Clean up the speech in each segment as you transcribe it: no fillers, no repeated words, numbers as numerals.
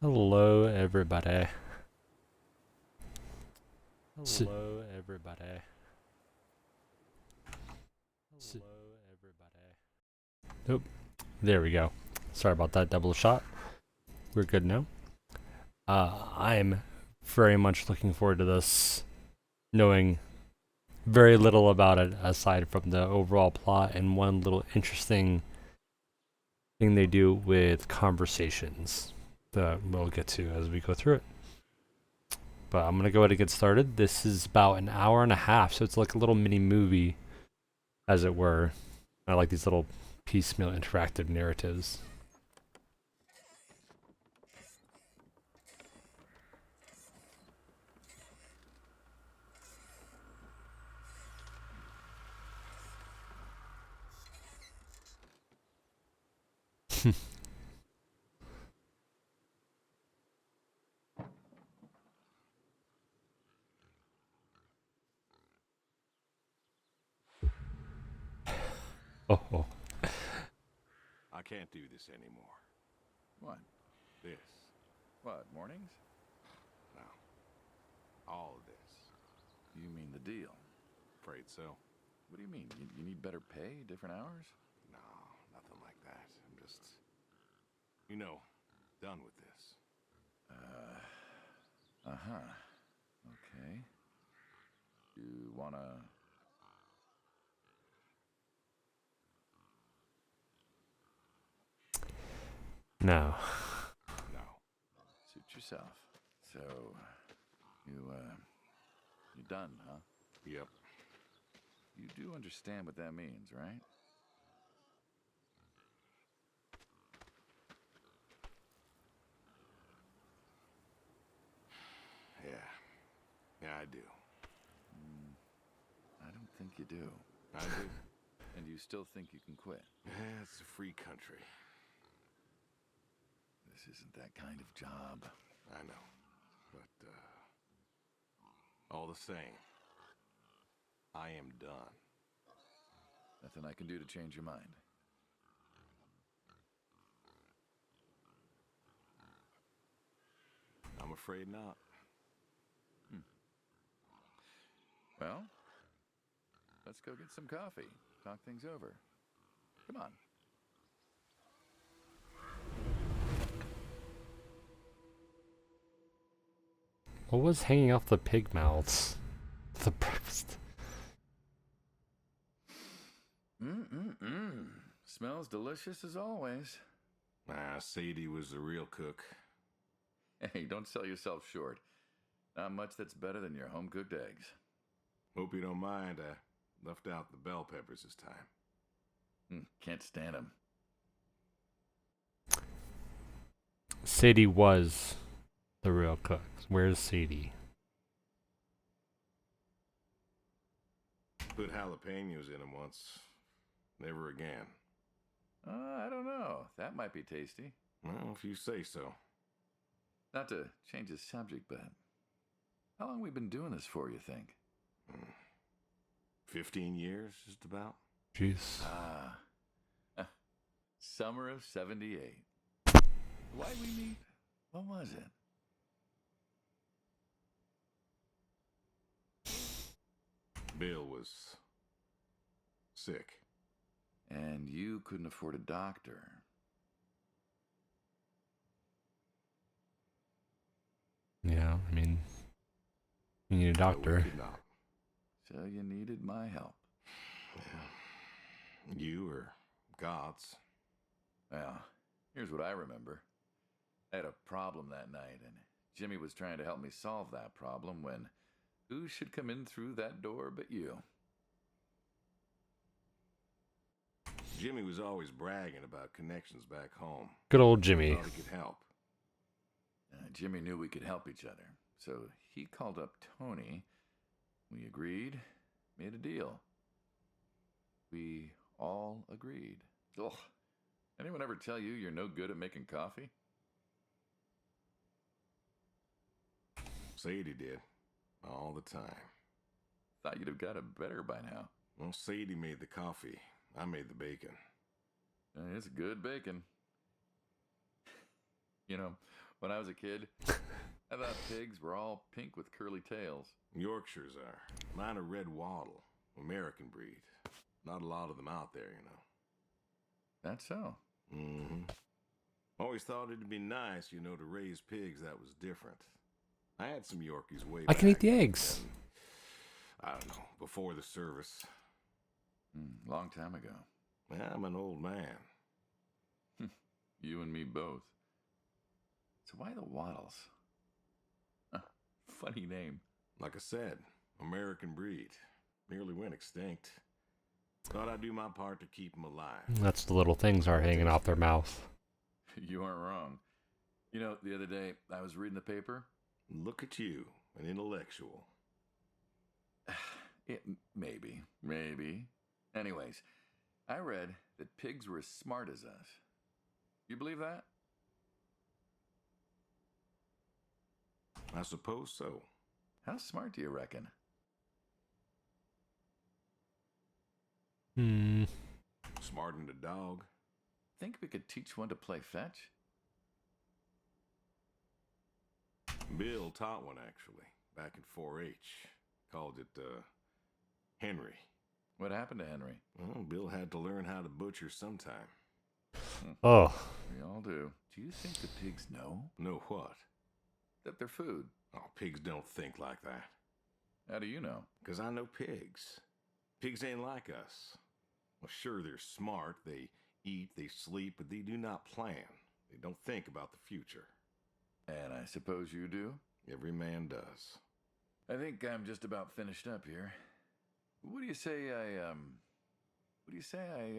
Hello, everybody. S- Hello, everybody. s- Hello, everybody. Nope. There we go. Sorry about that double shot. We're good now. I'm very much looking forward to this, knowing very little about it aside from the overall plot and one little interesting thing they do with conversations that we'll get to as we go through it. But I'm gonna go ahead and get started. This is about an hour and a half, so it's like a little mini movie, as it were. I like these little piecemeal interactive narratives. Oh. I can't do this anymore. What? This. What, mornings? No. All of this. You mean the deal? Afraid so. What do you mean? You need better pay, different hours? No, nothing like that. I'm just, done with this. Uh-huh. Okay. You wanna... No. No. Suit yourself. So, you done, huh? Yep. You do understand what that means, right? Yeah. Yeah, I do. I don't think you do. I do. And you still think you can quit? Yeah, it's a free country. This isn't that kind of job. I know. But, all the same, I am done. Nothing I can do to change your mind. I'm afraid not. Well, let's go get some coffee. Talk things over. Come on. What was hanging off the pig mouths? The breakfast. Mmm. Smells delicious as always. Sadie was the real cook. Hey, don't sell yourself short. Not much that's better than your home-cooked eggs. Hope you don't mind. I left out the bell peppers this time. Can't stand them. Sadie was the real cook. Where's Sadie? Put jalapenos in them once. Never again. I don't know. That might be tasty. Well, if you say so. Not to change the subject, but how long we been doing this for, you think? 15 years, just about. Jeez. Summer of 78. Why we meet? What was it? Bill was sick. And you couldn't afford a doctor. Yeah, I mean, you need a No, we doctor. could not. So you needed my help. Yeah. You or God's. Well, here's what I remember. I had a problem that night, and Jimmy was trying to help me solve that problem when who should come in through that door but you? Jimmy was always bragging about connections back home. Good old Jimmy. Thought he could help. Jimmy knew we could help each other, so he called up Tony. We agreed, made a deal. We all agreed. Ugh. Anyone ever tell you you're no good at making coffee? Sadie did. All the time. Thought you'd have got it better by now. Well, Sadie made the coffee. I made the bacon. It's good bacon. When I was a kid, I thought pigs were all pink with curly tails. Yorkshires are. Mine are red wattle, American breed. Not a lot of them out there, you know. That's so. Mm-hmm. Always thought it'd be nice, you know, to raise pigs that was different. I had some Yorkies way I back. can eat the eggs. I don't know, before the service. Long time ago. I'm an old man. You and me both. So why the Waddles? Funny name. Like I said, American breed. Nearly went extinct. Thought I'd do my part to keep them alive. That's the little things are hanging off their mouth. You aren't wrong. You know, the other day I was reading the paper. Look at you, an intellectual. Maybe. Anyways, I read that pigs were as smart as us. You believe that? I suppose so. How smart do you reckon? Smarter than a dog. Think we could teach one to play fetch? Bill taught one, actually, back in 4-H. Called it, Henry. What happened to Henry? Well, Bill had to learn how to butcher sometime. Oh. We all do. Do you think the pigs know? Know what? That they're food. Oh, pigs don't think like that. How do you know? 'Cause I know pigs. Pigs ain't like us. Well, sure, they're smart. They eat, they sleep, but they do not plan. They don't think about the future. And I suppose you do? Every man does. I think I'm just about finished up here. What do you say I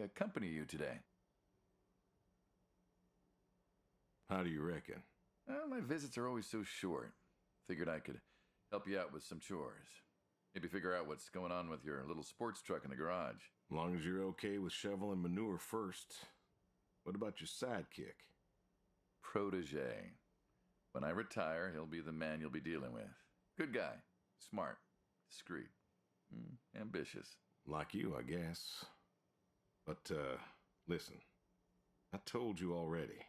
accompany you today? How do you reckon? Well, my visits are always so short. Figured I could help you out with some chores. Maybe figure out what's going on with your little sports truck in the garage. As long as you're okay with shoveling manure first. What about your sidekick? Protege. When I retire, he'll be the man you'll be dealing with. Good guy. Smart. Discreet. Ambitious. Like you, I guess. But, listen. I told you already.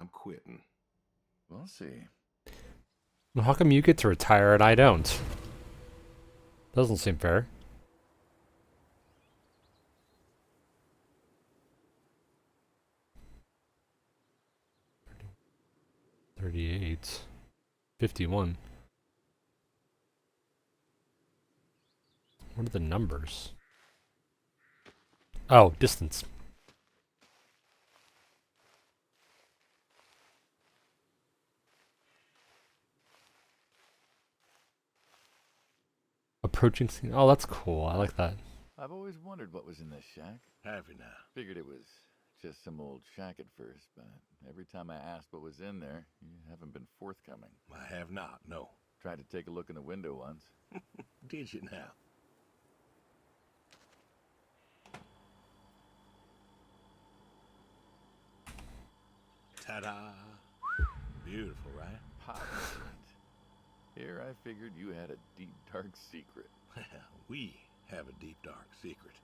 I'm quitting. We'll see. Well, how come you get to retire and I don't? Doesn't seem fair. $38. $51. What are the numbers? Oh, distance. Approaching scene. Oh, that's cool. I like that. I've always wondered what was in this shack. Have you now? Figured it was just some old shack at first, but every time I asked what was in there, you haven't been forthcoming. I have not, no. Tried to take a look in the window once. Did you now? Ta-da! Beautiful, right? Pop machines. Here I figured you had a deep, dark secret. We have a deep, dark secret.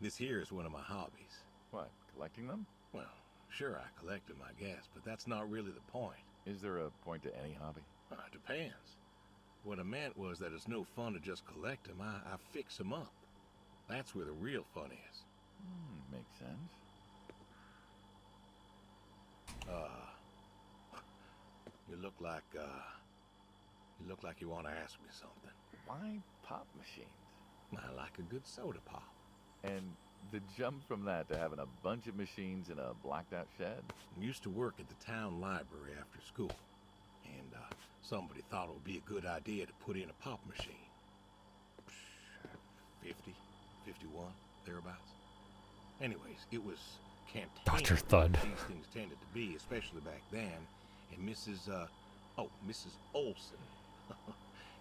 This here is one of my hobbies. What, collecting them? Well, sure, I collect them, I guess, but that's not really the point. Is there a point to any hobby? It depends. What I meant was that it's no fun to just collect them. I fix them up. That's where the real fun is. Makes sense. You look like you want to ask me something. Why pop machines? I like a good soda pop. And the jump from that to having a bunch of machines in a blacked out shed? I used to work at the town library after school, and somebody thought it would be a good idea to put in a pop machine. 50, 51, thereabouts. Anyways, it was cantankerous. Dr. Thud. These things tended to be, especially back then. And Mrs. Olson.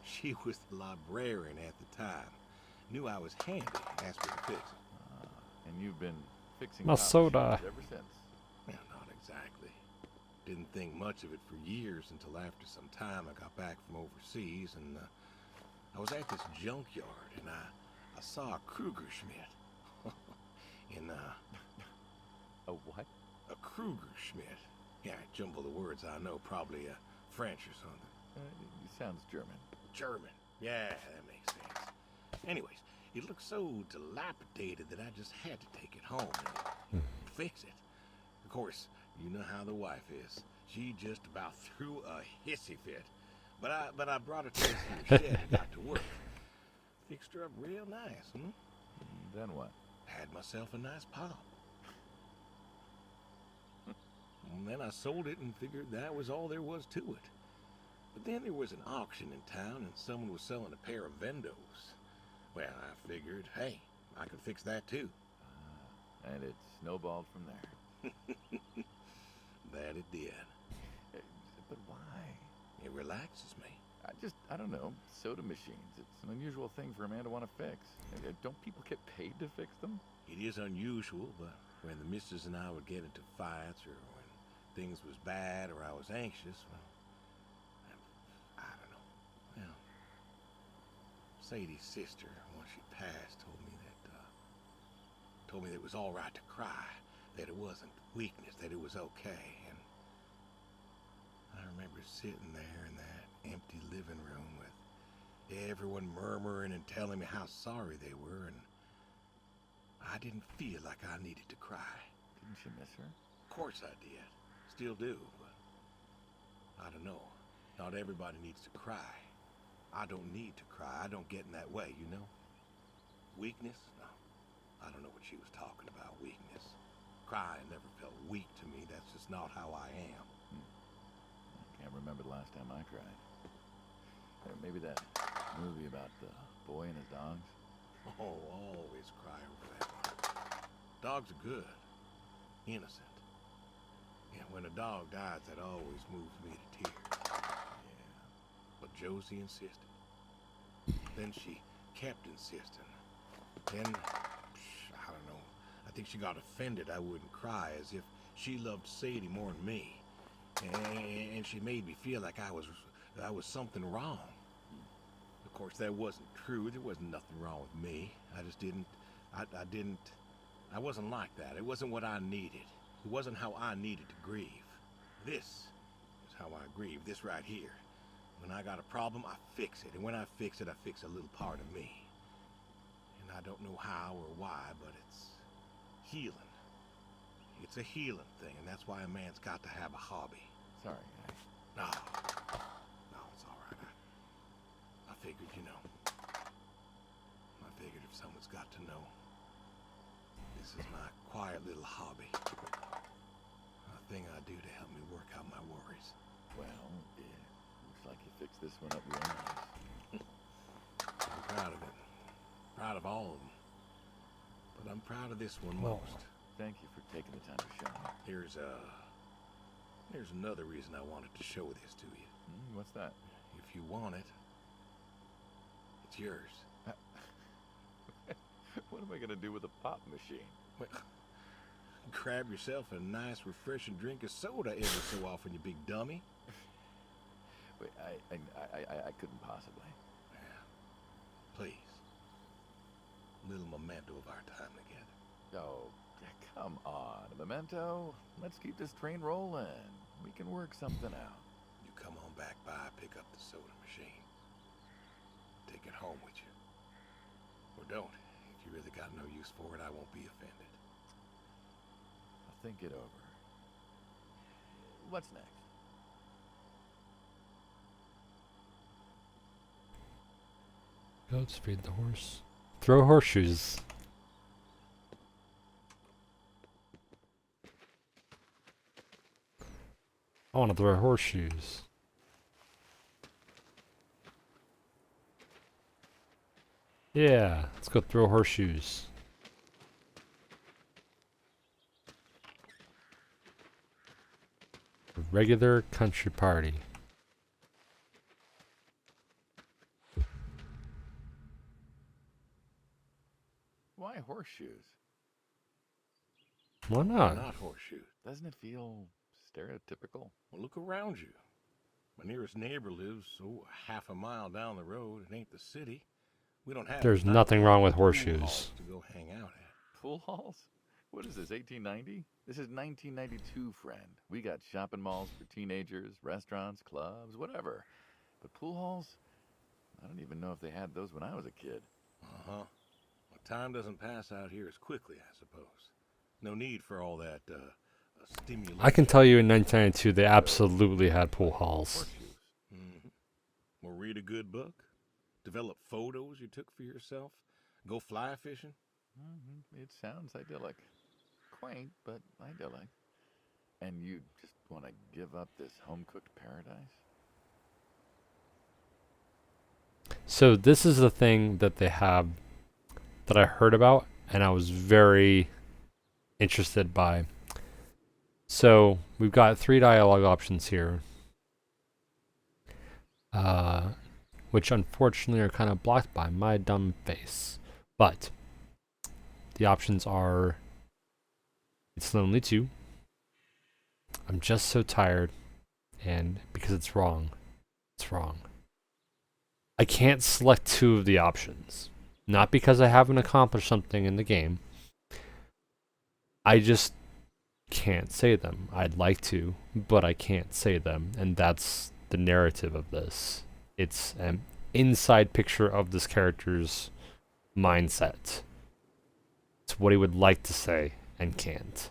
She was the librarian at the time. Knew I was handy, asked me to fix it. And you've been fixing My pop soda. machines ever since? Well, not exactly. Didn't think much of it for years until after some time I got back from overseas, and I was at this junkyard, and I saw a Kruger Schmidt. A what? A Kruger Schmidt. Yeah, I jumble the words, I know, probably French or something. It sounds German. German. Yeah, that makes sense. Anyways, it looked so dilapidated that I just had to take it home and fix it. Of course, you know how the wife is. She just about threw a hissy fit. But I brought her to this here shed and got to work. Fixed her up real nice, Then what? Had myself a nice pop. And then I sold it and figured that was all there was to it. But then there was an auction in town and someone was selling a pair of Vendos. Well, I figured, hey, I could fix that too. And it snowballed from there. That it did. But why? It relaxes me. I don't know, soda machines. It's an unusual thing for a man to want to fix. Don't people get paid to fix them? It is unusual, but when the missus and I would get into fights or when things was bad or I was anxious, well, I don't know. Well, Sadie's sister, once she passed, told me that it was all right to cry, that it wasn't weakness, that it was okay. And I remember sitting there in that empty living room with everyone murmuring and telling me how sorry they were, and I didn't feel like I needed to cry. Didn't you miss her? Of course I did. Still do, but I don't know. Not everybody needs to cry. I don't need to cry. I don't get in that way, you know? Weakness? No. I don't know what she was talking about, weakness. Crying never felt weak to me. That's just not how I am. I can't remember the last time I cried. Maybe that movie about the boy and his dogs. Oh, always cry over that one. Dogs are good. Innocent. Yeah, when a dog dies, that always moves me to tears. Yeah. But Josie insisted. Then she kept insisting. Then, I don't know. I think she got offended I wouldn't cry, as if she loved Sadie more than me. And she made me feel like I was something wrong. Of course, that wasn't true. There wasn't nothing wrong with me. I just didn't, I wasn't like that. It wasn't what I needed. It wasn't how I needed to grieve. This is how I grieve, this right here. When I got a problem, I fix it. And when I fix it, I fix a little part of me. And I don't know how or why, but it's healing. It's a healing thing, and that's why a man's got to have a hobby. Sorry, No, it's all right. I figured, you know. I figured if someone's got to know, this is my quiet little hobby. A thing I do to help me work out my worries. well, yeah, looks like you fixed this one up real nice. I'm proud of it. Proud of all of them. But I'm proud of this one Well, most. Thank you for taking the time to show me. There's another reason I wanted to show this to you. What's that? If you want it, it's yours. What am I gonna do with a pop machine? Well, grab yourself a nice, refreshing drink of soda every so often, you big dummy. Wait, I couldn't possibly. Yeah. Please. A little memento of our time together. Oh, come on, a memento. Let's keep this train rolling. We can work something out. You come on back by, pick up the soda machine. Take it home with you. Or don't. If you really got no use for it, I won't be offended. I'll think it over. What's next? Goats feed the horse. Throw horseshoes. I want to throw horseshoes. Yeah, let's go throw horseshoes. A regular country party. Why horseshoes? Why Why not? not horseshoes? Doesn't it feel stereotypical? Well, look around you. My nearest neighbor lives, half a mile down the road. It ain't the city. We don't have There's nice nothing wrong with pool horseshoes. halls to go hang out at. Pool halls? What is this, 1890? This is 1992, friend. We got shopping malls for teenagers, restaurants, clubs, whatever. But pool halls? I don't even know if they had those when I was a kid. Uh-huh. Well, time doesn't pass out here as quickly, I suppose. No need for all that, stimulation. I can tell you in 1992 they absolutely had pool halls. Horseshoes. Mm-hmm. Or read a good book. Develop photos you took for yourself. Go fly fishing. It sounds idyllic. Quaint, but idyllic. And you just want to give up this home-cooked paradise? So this is the thing that they have that I heard about and I was very interested by. So we've got 3 dialogue options here, which unfortunately are kind of blocked by my dumb face. But the options are, it's lonely too, I'm just so tired, and because it's wrong, it's wrong. I can't select 2 of the options. Not because I haven't accomplished something in the game. I just can't say them. I'd like to, but I can't say them. And that's the narrative of this. It's an inside picture of this character's mindset. It's what he would like to say and can't.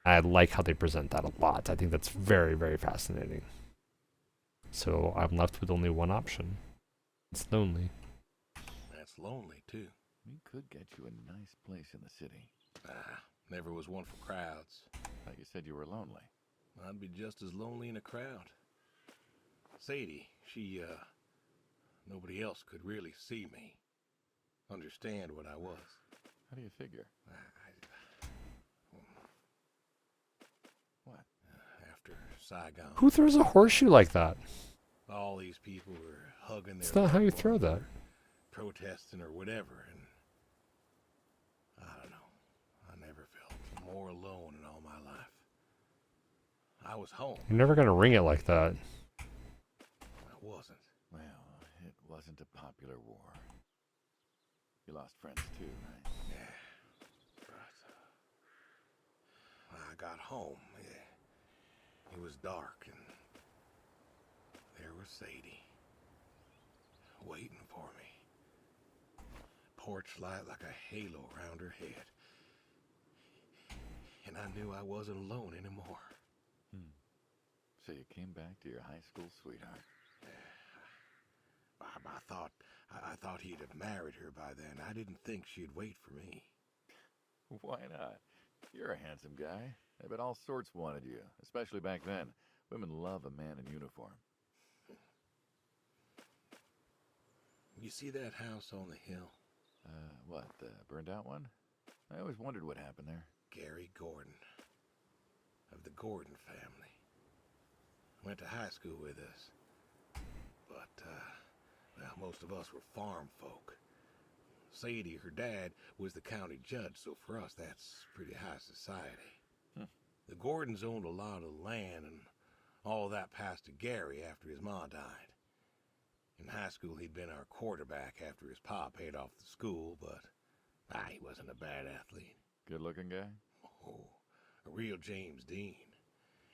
I like how they present that a lot. I think that's very, very fascinating. So I'm left with only one option. It's lonely. That's lonely, too. We could get you a nice place in the city. Never was one for crowds. Thought you said you were lonely. I'd be just as lonely in a crowd. Sadie, she, nobody else could really see me. Understand what I was. How do you figure? What? After Saigon, Who throws a horseshoe like that? all these people were hugging their It's not how you loved throw ones, that. protesting or whatever, and I don't know. I never felt more alone in all my life. I was home. You're never gonna ring it like that. I wasn't. Well, it wasn't a popular war. You lost friends too, right? Yeah. But I got home. It was dark, and there was Sadie, waiting for me. Porch light like a halo around her head. And I knew I wasn't alone anymore. So you came back to your high school sweetheart. I thought he'd have married her by then. I didn't think she'd wait for me. Why not? You're a handsome guy. I bet all sorts wanted you, especially back then. Women love a man in uniform. You see that house on the hill? What, the burned out one? I always wondered what happened there. Gary Gordon, of the Gordon family. Went to high school with us. But, well, most of us were farm folk. Sadie, her dad, was the county judge, so for us that's pretty high society. The Gordons owned a lot of land, and all that passed to Gary after his ma died. In high school, he'd been our quarterback after his pa paid off the school, but he wasn't a bad athlete. Good-looking guy? Oh, a real James Dean.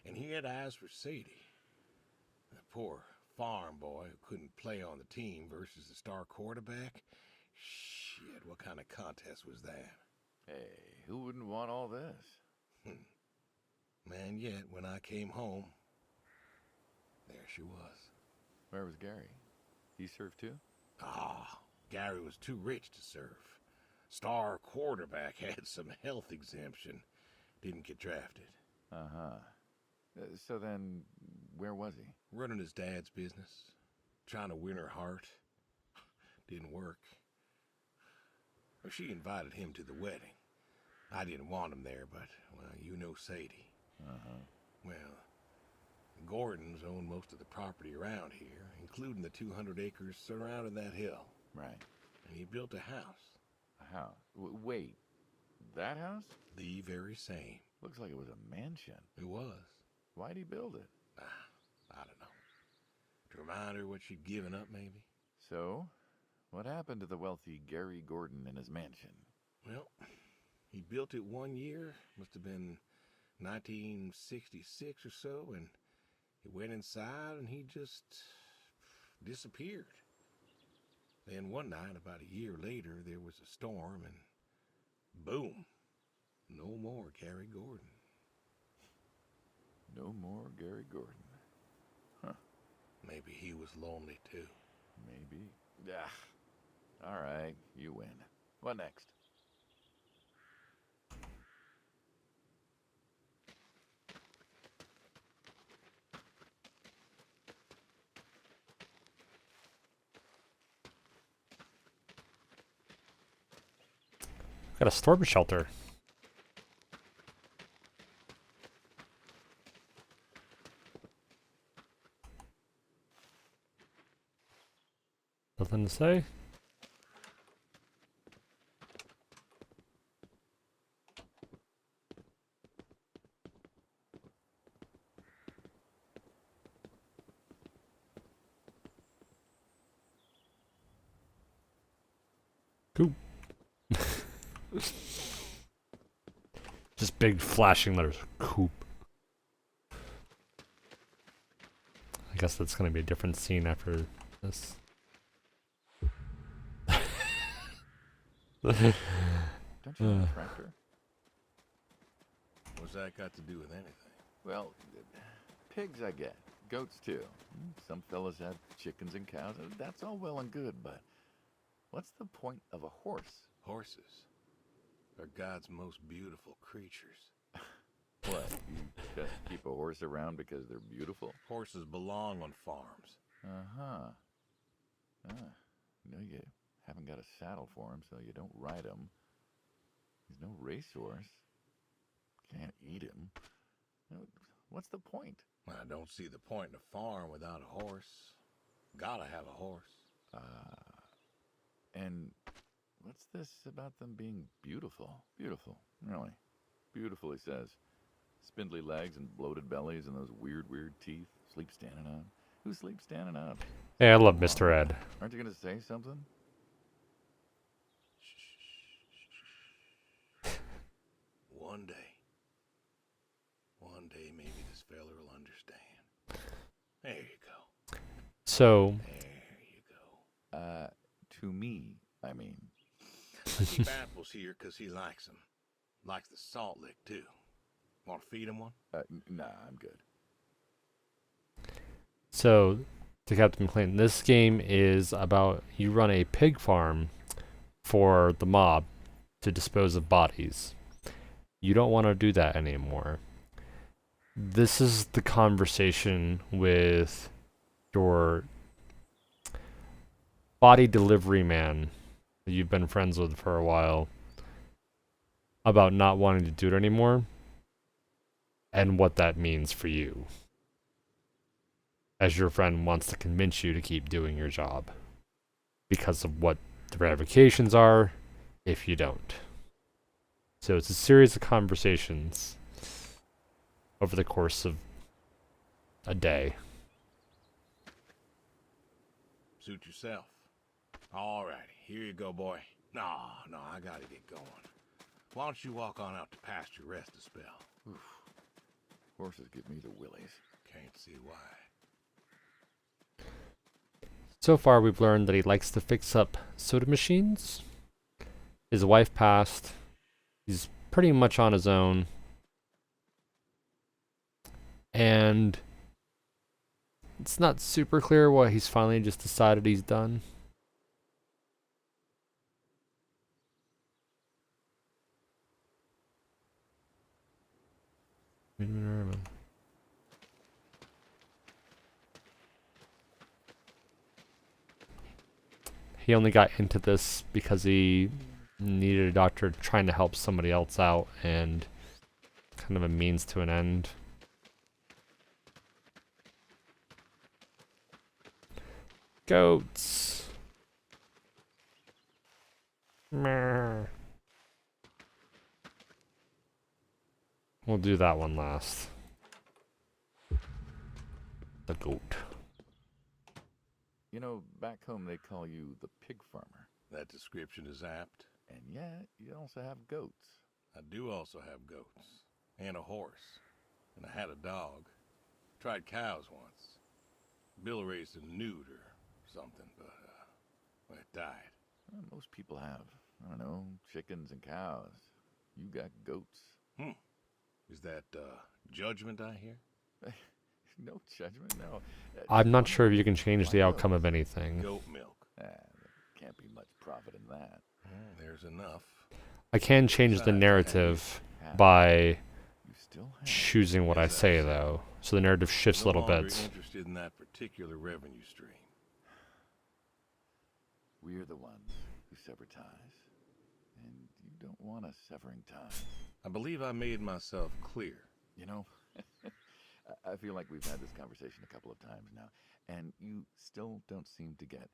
And he had eyes for Sadie. The poor farm boy who couldn't play on the team versus the star quarterback. Shit, what kind of contest was that? Hey, who wouldn't want all this? Man, yet when I came home, there she was. Where was Gary? He served too? Gary was too rich to serve. Star quarterback had some health exemption. Didn't get drafted. So then, where was he? Running his dad's business. Trying to win her heart. Didn't work. Well, she invited him to the wedding. I didn't want him there, but, well, you know Sadie. Well, the Gordons own most of the property around here, including the 200 acres surrounding that hill. Right. And he built a house. A house? Wait, that house? The very same. Looks like it was a mansion. It was. Why'd he build it? I don't know. To remind her what she'd given up, maybe? So, what happened to the wealthy Gary Gordon in his mansion? Well, He built it one year, must have been 1966 or so, and he went inside and he just disappeared. Then one night, about a year later, there was a storm and boom, no more Gary Gordon. No more Gary Gordon. Huh. Maybe he was lonely too. Maybe. Ah. All right, you win. What next? Got a storm shelter. Nothing to say? Cool. Just big flashing letters. Coop. I guess that's gonna be a different scene after this. Don't you have a tractor? What's that got to do with anything? Well, pigs I get. Goats too. Some fellas have chickens and cows. That's all well and good, but what's the point of a horse? Horses are God's most beautiful creatures. What, you just keep a horse around because they're beautiful? Horses belong on farms. Uh-huh. You haven't got a saddle for him, so you don't ride him. He's no racehorse. Can't eat him. What's the point? I don't see the point in a farm without a horse. Gotta have a horse. And what's this about them being beautiful? Beautiful, really. Beautiful, he says. Spindly legs and bloated bellies and those weird teeth. Sleep standing up. Who sleeps standing up? Hey, I love Mr. Ed. Aren't you going to say something? One day maybe this feller will understand. There you go. So, There you go. To me, I mean. I keep apples here 'cause he likes them. Likes the salt lick too. Want to feed him one? Nah, I'm good. so to Captain McLean, this game is about you run a pig farm for the mob to dispose of bodies. You don't want to do that anymore. This is the conversation with your body delivery man that you've been friends with for a while about not wanting to do it anymore and what that means for you, as your friend wants to convince you to keep doing your job because of what the ramifications are if you don't. So it's a series of conversations over the course of a day. Suit yourself. Alrighty, here you go, boy. No, I gotta get going. Why don't you walk on out to pasture, rest a spell? Oof. Horses give me the willies. Can't see why. So far, we've learned that he likes to fix up soda machines. His wife passed. He's pretty much on his own. And it's not super clear why he's finally just decided he's done. He only got into this because he needed a doctor trying to help somebody else out, and kind of a means to an end. Goats. Meh. We'll do that one last. The goat. You know, back home they call you the pig farmer. That description is apt. And yet, you also have goats. I do also have goats. And a horse. And I had a dog. Tried cows once. Bill raised a newt or something, but, well, it died. Well, most people have, I don't know, chickens and cows. You got goats. Is that, judgment I hear? No judgment, no. I'm not Why sure if you can change the why outcome goats? of anything. Goat milk. There can't be much profit in that. There's enough. I can change the narrative by You still have. choosing what I Yes, say, I've though. So the narrative shifts a No little longer bit. interested in that particular revenue stream. We're the ones who sever ties. And you don't want us severing ties. I believe I made myself clear. You know, I feel like we've had this conversation a couple of times now, and you still don't seem to get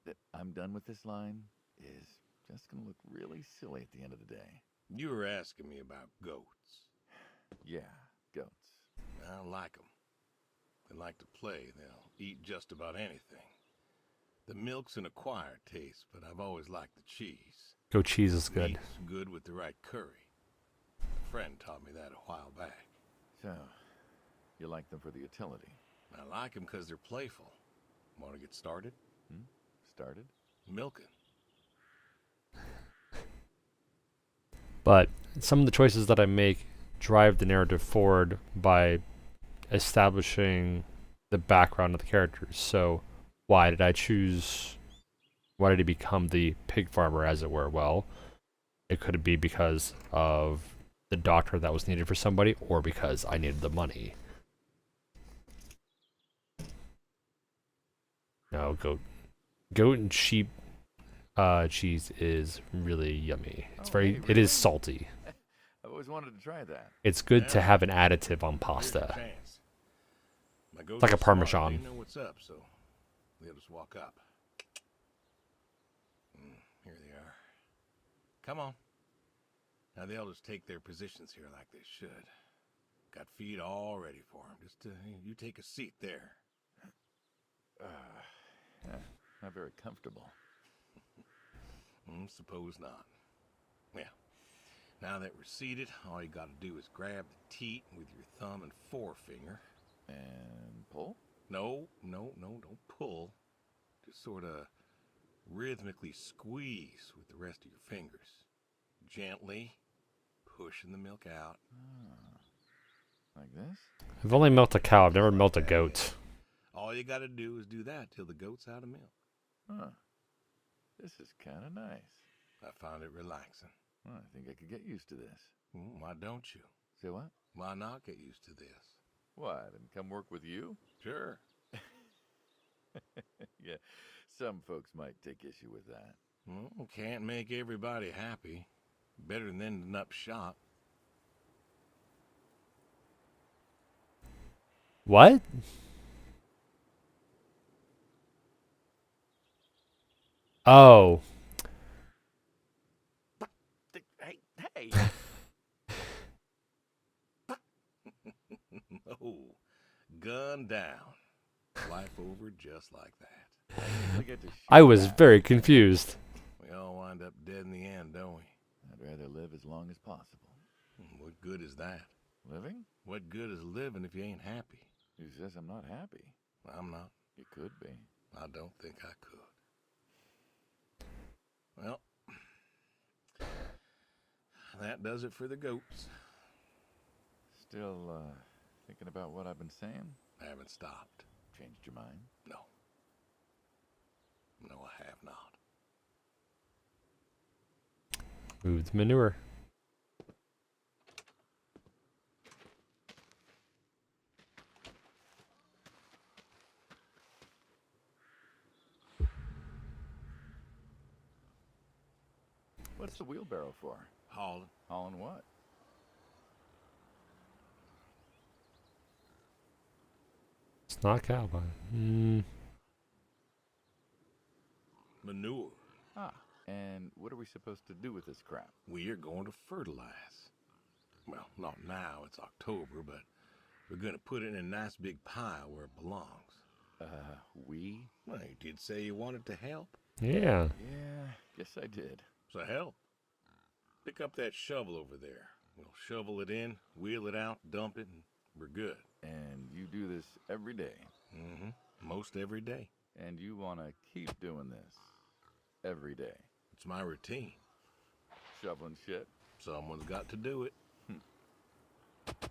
that I'm done with this line is just going to look really silly at the end of the day. You were asking me about goats. Yeah, goats. I like them. They like to play. They'll eat just about anything. The milk's an acquired taste, but I've always liked the cheese. Goat cheese is good. Meat's good with the right curry. A friend taught me that a while back. So, you like them for the utility? I like them because they're playful. Want to get started? Started? Milking. But some of the choices that I make drive the narrative forward by establishing the background of the characters. So why did he become the pig farmer, as it were? Well, it could be because of the doctor that was needed for somebody, or because I needed the money. No, goat and sheep cheese is really yummy. It's it is salty. I've always wanted to try that. It's good to Yeah. have an additive on Here's your pasta. chance. My goats like a are smart. Parmesan. They know what's up, so they'll just walk up. Here they are. Come on. Now they'll just take their positions here like they should. Got feed all ready for them. Just you take a seat there. Yeah, not very comfortable. Suppose not. Yeah. Now that we're seated, all you got to do is grab the teat with your thumb and forefinger. And pull? No, don't pull. Just sort of rhythmically squeeze with the rest of your fingers. Gently pushing the milk out. Like this? I've only milked a cow. I've never milked a goat. All you got to do is do that till the goat's out of milk. Huh. This is kind of nice. I found it relaxing. Well, I think I could get used to this. Why don't you? Say what? Why not get used to this? What, and come work with you? Sure. Yeah, some folks might take issue with that. Can't make everybody happy. Better than ending up shot. What? Oh. Hey! Oh, gun down. Life over just like that. I get to shoot I was back. very confused. We all wind up dead in the end, don't we? I'd rather live as long as possible. What good is that? Living? What good is living if you ain't happy? Who says I'm not happy? I'm not. You could be. I don't think I could. Well, that does it for the goats. Still, thinking about what I've been saying? I haven't stopped. Changed your mind? No. No, I have not. Move the manure. What's the wheelbarrow for? Hauling. Hauling what? It's not cowboy. Manure. Ah, and what are we supposed to do with this crap? We are going to fertilize. Well, not now, it's October, but we're going to put it in a nice big pile where it belongs. We? Well, you did say you wanted to help, Yeah. Yeah, guess I did. so help. Pick up that shovel over there. We'll shovel it in, wheel it out, dump it, and we're good. And you do this every day. Mm-hmm. Most every day. And you want to keep doing this every day. It's my routine. Shoveling shit. Someone's got to do it.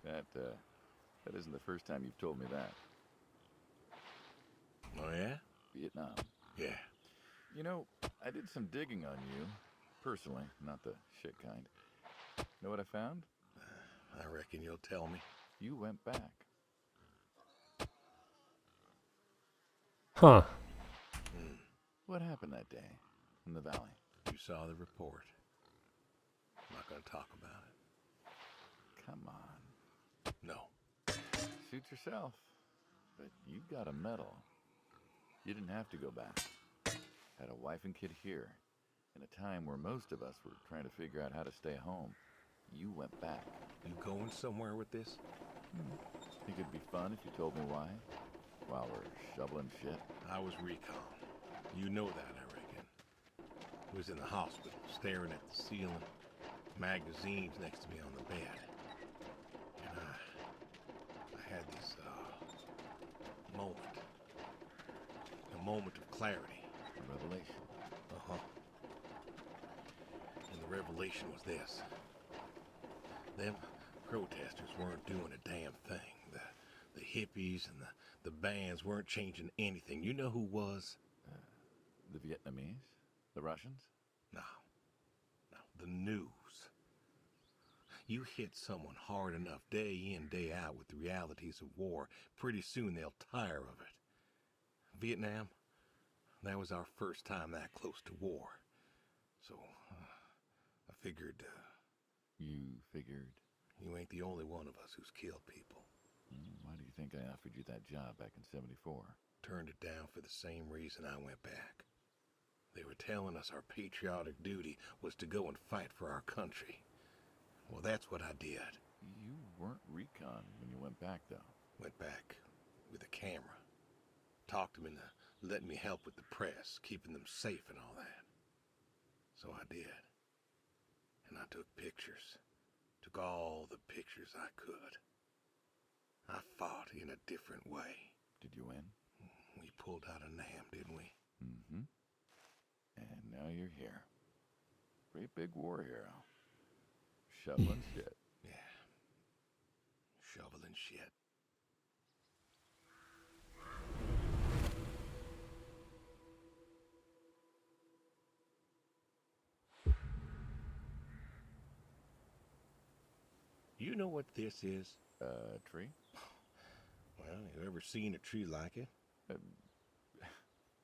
That isn't the first time you've told me that. Oh, yeah? Vietnam. Yeah. You know, I did some digging on you. Personally, not the shit kind. Know what I found? I reckon you'll tell me. You went back. Huh. What happened that day in the valley? You saw the report. I'm not going to talk about it. Come on. No. Suit yourself. But you got a medal. You didn't have to go back. Had a wife and kid here. In a time where most of us were trying to figure out how to stay home. You went back. You going somewhere with this? Think it'd be fun if you told me why? While we're shoveling shit? I was recon. You know that, I reckon. Was in the hospital, staring at the ceiling. Magazines next to me on the bed. And I had this, moment. A moment of clarity. A revelation. Uh-huh. And the revelation was this. Them protesters weren't doing a damn thing. The hippies and the bands weren't changing anything. You know who was? The Vietnamese? The Russians? No. The news. You hit someone hard enough day in, day out with the realities of war, pretty soon they'll tire of it. Vietnam, that was our first time that close to war. So, I figured, You figured? you ain't the only one of us who's killed people. Why do you think I offered you that job back in '74? Turned it down for the same reason I went back. They were telling us our patriotic duty was to go and fight for our country. Well, that's what I did. You weren't recon when you went back, though. Went back with a camera. Talked them into letting me help with the press, keeping them safe and all that. So I did. And I took pictures. Took all the pictures I could. I fought in a different way. Did you win? We pulled out a Nam, didn't we? Mm-hmm. And now you're here. Great big war hero. Shoveling shit. Yeah. Shoveling shit. You know what this is? Tree? Well, you ever seen a tree like it?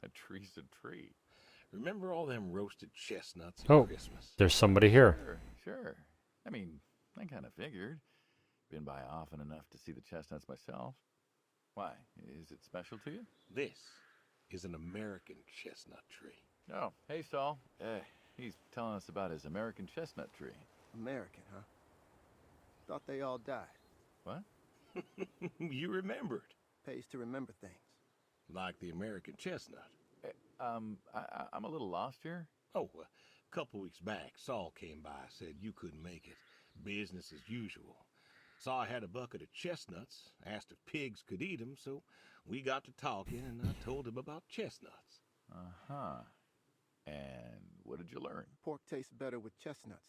A tree's a tree. Remember all them roasted chestnuts at Oh. Christmas? There's somebody here. Sure. I mean, I kind of figured. Been by often enough to see the chestnuts myself. Why? Is it special to you? This is an American chestnut tree. Oh, hey, Saul. He's telling us about his American chestnut tree. American, huh? Thought they all died. What? You remembered. Pays to remember things. Like the American chestnut. I'm a little lost here. Oh, a couple weeks back, Saul came by, said you couldn't make it. Business as usual. Saw I had a bucket of chestnuts, asked if pigs could eat them, so we got to talking, and I told him about chestnuts. Uh-huh. And what did you learn? Pork tastes better with chestnuts.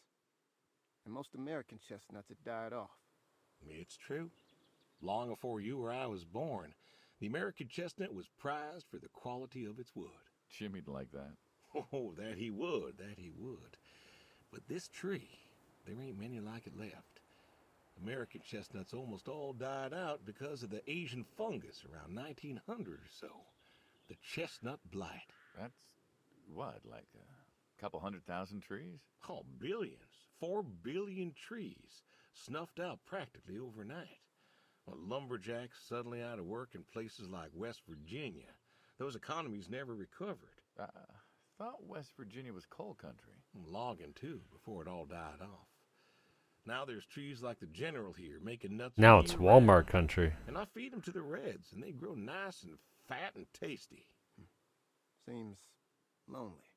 And most American chestnuts had died off. It's true. Long before you or I was born, the American chestnut was prized for the quality of its wood. Jimmy'd like that. Oh, that he would. But this tree, there ain't many like it left. American chestnuts almost all died out because of the Asian fungus around 1900 or so. The chestnut blight. That's, what, like a couple 100,000 trees? Oh, billions. 4 billion trees snuffed out practically overnight. Well, lumberjacks suddenly out of work in places like West Virginia. Those economies never recovered. I thought West Virginia was coal country. Logging, too, before it all died off. Now there's trees like the General here making nuts. Now it's year-round. Walmart country. And I feed them to the reds, and they grow nice and fat and tasty. Seems lonely.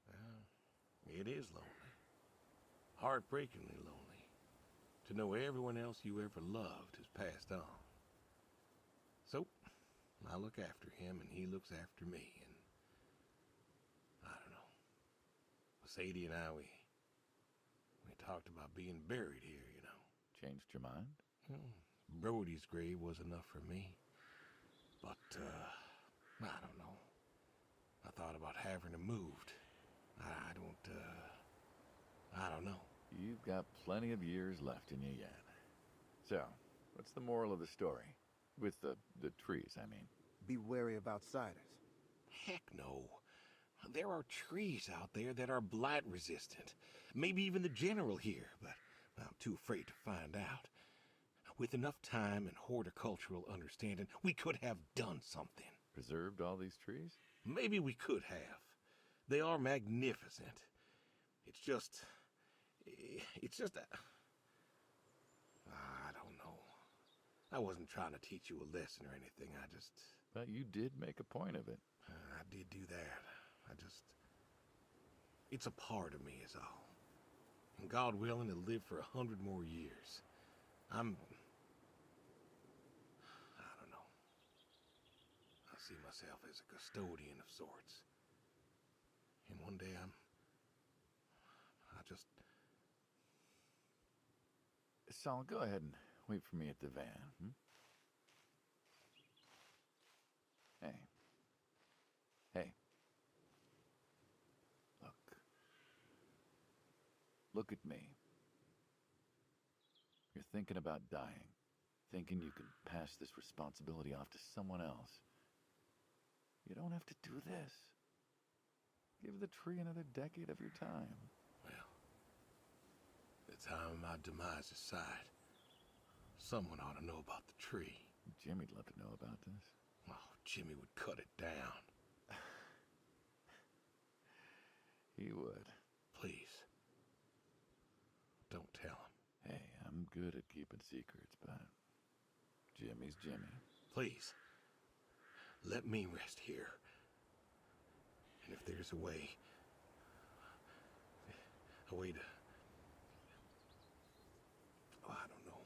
Well, it is lonely. heartbreakingly lonely. To know everyone else you ever loved has passed on. So, I look after him and he looks after me, and I don't know. Sadie and I, we talked about being buried here, you know. Changed your mind? Well, Brody's grave was enough for me. But, I don't know. I thought about having him moved. I don't know. You've got plenty of years left in you yet. So, what's the moral of the story? With the trees, I mean. Be wary of outsiders. Heck no. There are trees out there that are blight resistant. Maybe even the general here, but I'm too afraid to find out. With enough time and horticultural understanding, we could have done something. Preserved all these trees? Maybe we could have. They are magnificent. It's just I don't know. I wasn't trying to teach you a lesson or anything. But you did make a point of it. I did do that. It's a part of me is all. And God willing, to live for 100 more years. I don't know. I see myself as a custodian of sorts. And one day Saul, go ahead and wait for me at the van. Hey. Hey. Look at me. You're thinking about dying. Thinking you can pass this responsibility off to someone else. You don't have to do this. Give the tree another decade of your time. Well, the time my demise aside, someone ought to know about the tree. Jimmy'd love to know about this. Oh, Jimmy would cut it down. He would. Please. Don't tell him. Hey, I'm good at keeping secrets, but Jimmy's Jimmy. Please. Let me rest here. And if there's a way to... Oh, I don't know.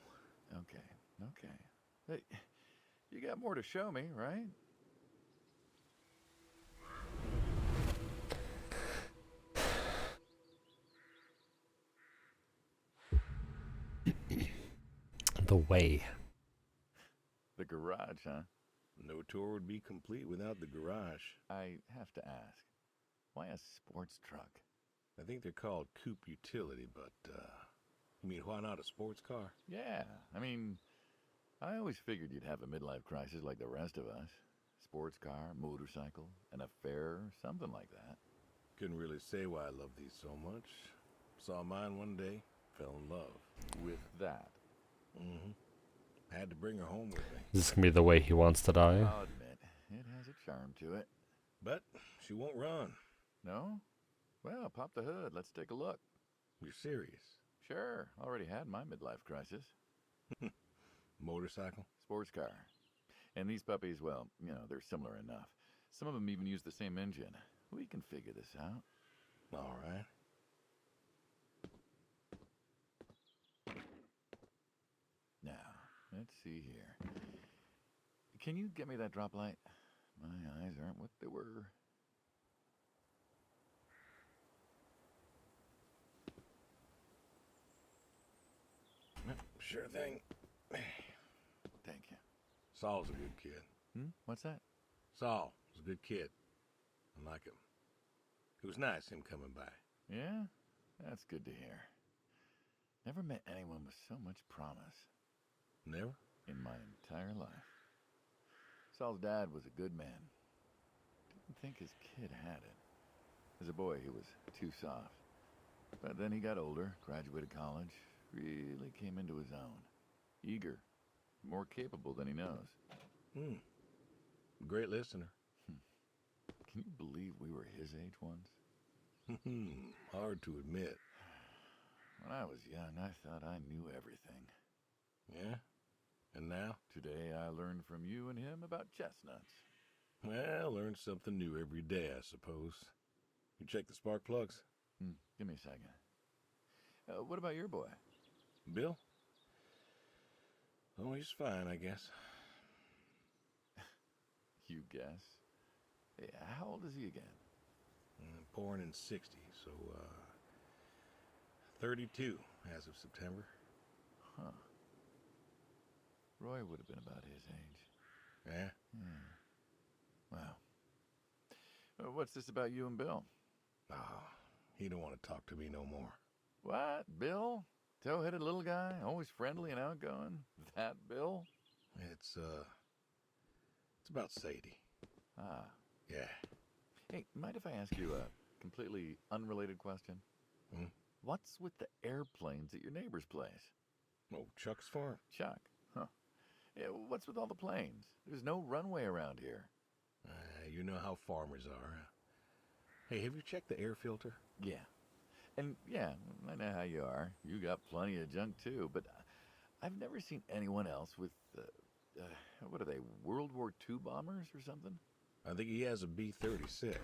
Okay. Hey, you got more to show me, right? The way. The garage, huh? No tour would be complete without the garage. I have to ask, why a sports truck? I think they're called coupe utility, but, you mean why not a sports car? Yeah, I mean, I always figured you'd have a midlife crisis like the rest of us. Sports car, motorcycle, an affair, something like that. Couldn't really say why I love these so much. Saw mine one day, fell in love. With that. Mm-hmm. I had to bring her home with me. Is this gonna be the way he wants to die? I'll admit, it has a charm to it. But she won't run. No? Well, pop the hood. Let's take a look. You're serious? Sure. Already had my midlife crisis. Motorcycle? Sports car. And these puppies, well, you know, they're similar enough. Some of them even use the same engine. We can figure this out. All right. Now, let's see here. Can you get me that drop light? My eyes aren't what they were. Sure thing. Thank you. Saul's a good kid. What's that? Saul was a good kid. I like him. It was nice him coming by. Yeah? That's good to hear. Never met anyone with so much promise. Never? In my entire life. Saul's dad was a good man. Didn't think his kid had it. As a boy, he was too soft. But then he got older, graduated college, really came into his own. Eager, more capable than he knows. Great listener. Can you believe we were his age once? Hard to admit. When I was young, I thought I knew everything. Yeah? And now? Today, I learned from you and him about chestnuts. Well, learn something new every day, I suppose. You check the spark plugs? Give me a second. What about your boy? Bill? Oh, he's fine, I guess. You guess. Yeah, how old is he again? Born in '60, so 32 as of September. Huh. Roy would have been about his age. Yeah? Wow. What's this about you and Bill? Oh, he don't want to talk to me no more. What? Bill? Tow-headed little guy, always friendly and outgoing? That Bill? It's about Sadie. Ah. Yeah. Hey, mind if I ask you a completely unrelated question? Hmm? What's with the airplanes at your neighbor's place? Oh, Chuck's farm? Chuck? Huh. Yeah, what's with all the planes? There's no runway around here. You know how farmers are. Hey, have you checked the air filter? Yeah. And yeah, I know how you are. You got plenty of junk too, but I've never seen anyone else with, what are they, World War II bombers or something? I think he has a B-36.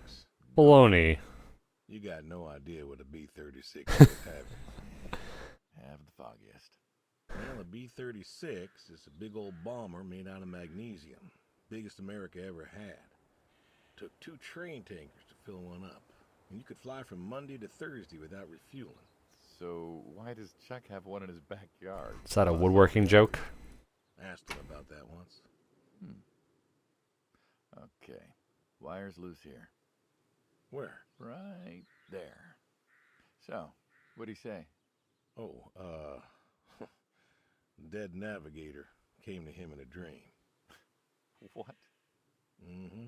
Baloney. You got no idea what a B-36 is, have you? Have the foggiest. Well, a B-36 is a big old bomber made out of magnesium. Biggest America ever had. Took 2 train tankers to fill one up. And you could fly from Monday to Thursday without refueling. So why does Chuck have one in his backyard? Is that a woodworking joke? Asked him about that once. Okay. Wire's loose here. Where? Right there. So, what'd he say? Oh, dead navigator came to him in a dream. What? Mm-hmm.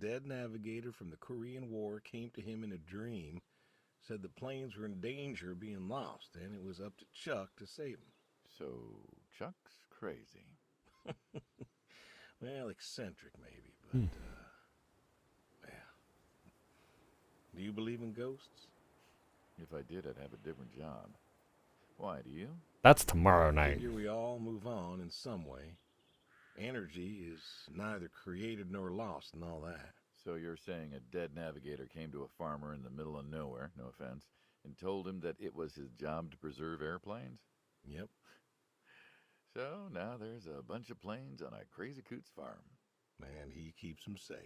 Dead navigator from the Korean War came to him in a dream, said the planes were in danger of being lost, and it was up to Chuck to save them. So, Chuck's crazy. Well, eccentric maybe, but, well. Do you believe in ghosts? If I did, I'd have a different job. Why, do you? That's tomorrow I night. figure we all move on in some way. Energy is neither created nor lost and all that. So you're saying a dead navigator came to a farmer in the middle of nowhere, no offense, and told him that it was his job to preserve airplanes? Yep. So now there's a bunch of planes on a crazy coot's farm. And he keeps them safe.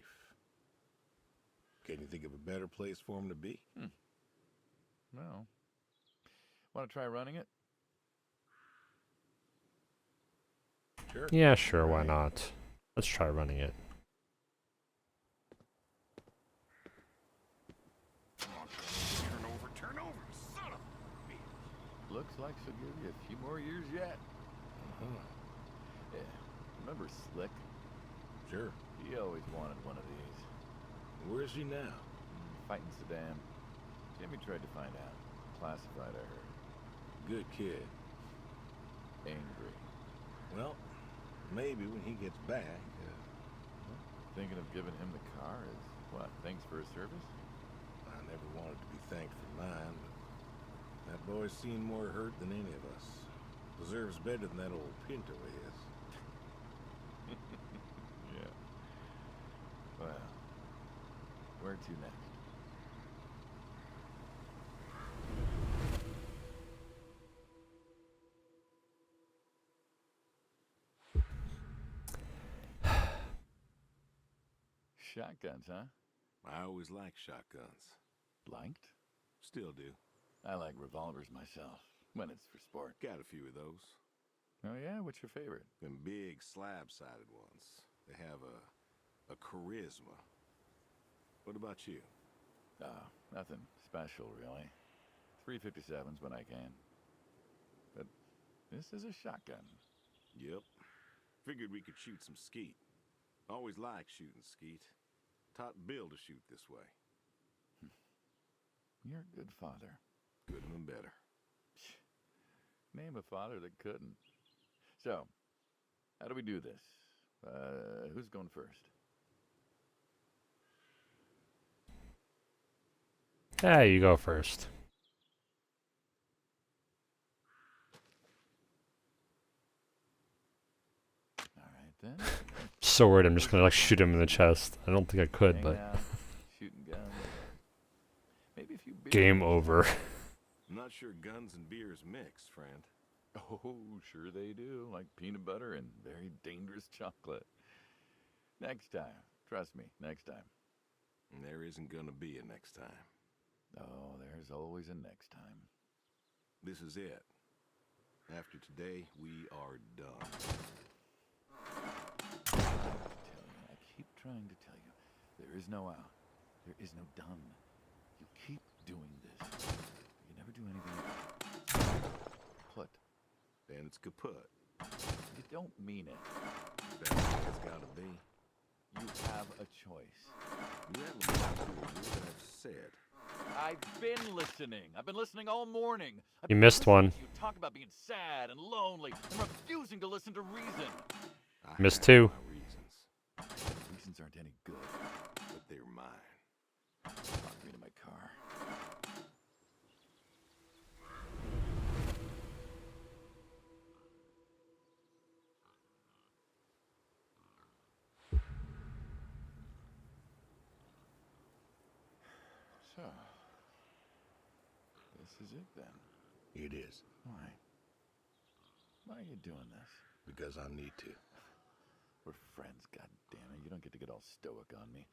Can you think of a better place for him to be? Well, want to try running it? Sure. Yeah, sure, why not? Let's try running it. Turn over, son of a bitch. Looks like she'll give you a few more years yet. Yeah. Remember Slick? Sure. He always wanted one of these. Where is he now? Fighting Saddam. Jimmy tried to find out. Classified, I heard. Good kid. Angry. Well, maybe when he gets back. Thinking of giving him the car is, what, thanks for his service? I never wanted to be thanked for mine, but that boy's seen more hurt than any of us. Deserves better than that old Pinto of his. Yeah. Well, where to next? Shotguns, huh? I always liked shotguns. Liked? Still do. I like revolvers myself, when it's for sport. Got a few of those. Oh yeah? What's your favorite? Them big slab-sided ones. They have a charisma. What about you? Nothing special, really. 357s when I can. But this is a shotgun. Yep. Figured we could shoot some skeet. Always liked shooting skeet. Taught Bill to shoot this way. You're a good father. Couldn't have been better. Name a father that couldn't. So, how do we do this? Who's going first? Yeah, you go first. All right, then. Sword, I'm just gonna like shoot him in the chest. I don't think I could, Hang but out, shooting guns. Maybe a few beers. game over. I'm not sure guns and beers mix, friend. Oh, sure they do, like peanut butter and very dangerous chocolate. Next time. Trust me, next time. And there isn't gonna be a next time. Oh, there's always a next time. This is it. After today, we are done. I keep trying to tell you, there is no out. There is no done. You keep doing this. You never do anything. Put. Then it's kaput. You don't mean it. That's what it's gotta be. You have a choice. You haven't listened to a word that I've said. I've been listening. I've been listening all morning. I've You been missed listening one. to you talk about being sad and lonely and refusing to listen to reason. I Missed have two. my reasons, Reasons aren't any good. but they're mine. Lock me to my car. So, this is it then. It is. Why? Why are you doing this? Because I need to. We're friends, goddammit. You don't get to get all stoic on me.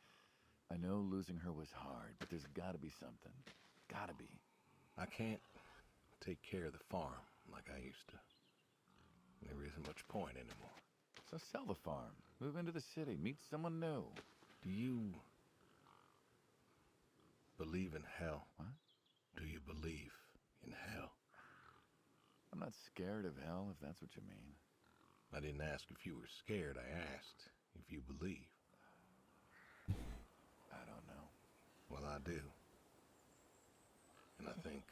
I know losing her was hard, but there's gotta be something. Gotta be. I can't take care of the farm like I used to. There isn't much point anymore. So sell the farm. Move into the city. Meet someone new. Do you believe in hell? What? Do you believe in hell? I'm not scared of hell, if that's what you mean. I didn't ask if you were scared. I asked if you believe. I don't know. Well, I do. And I think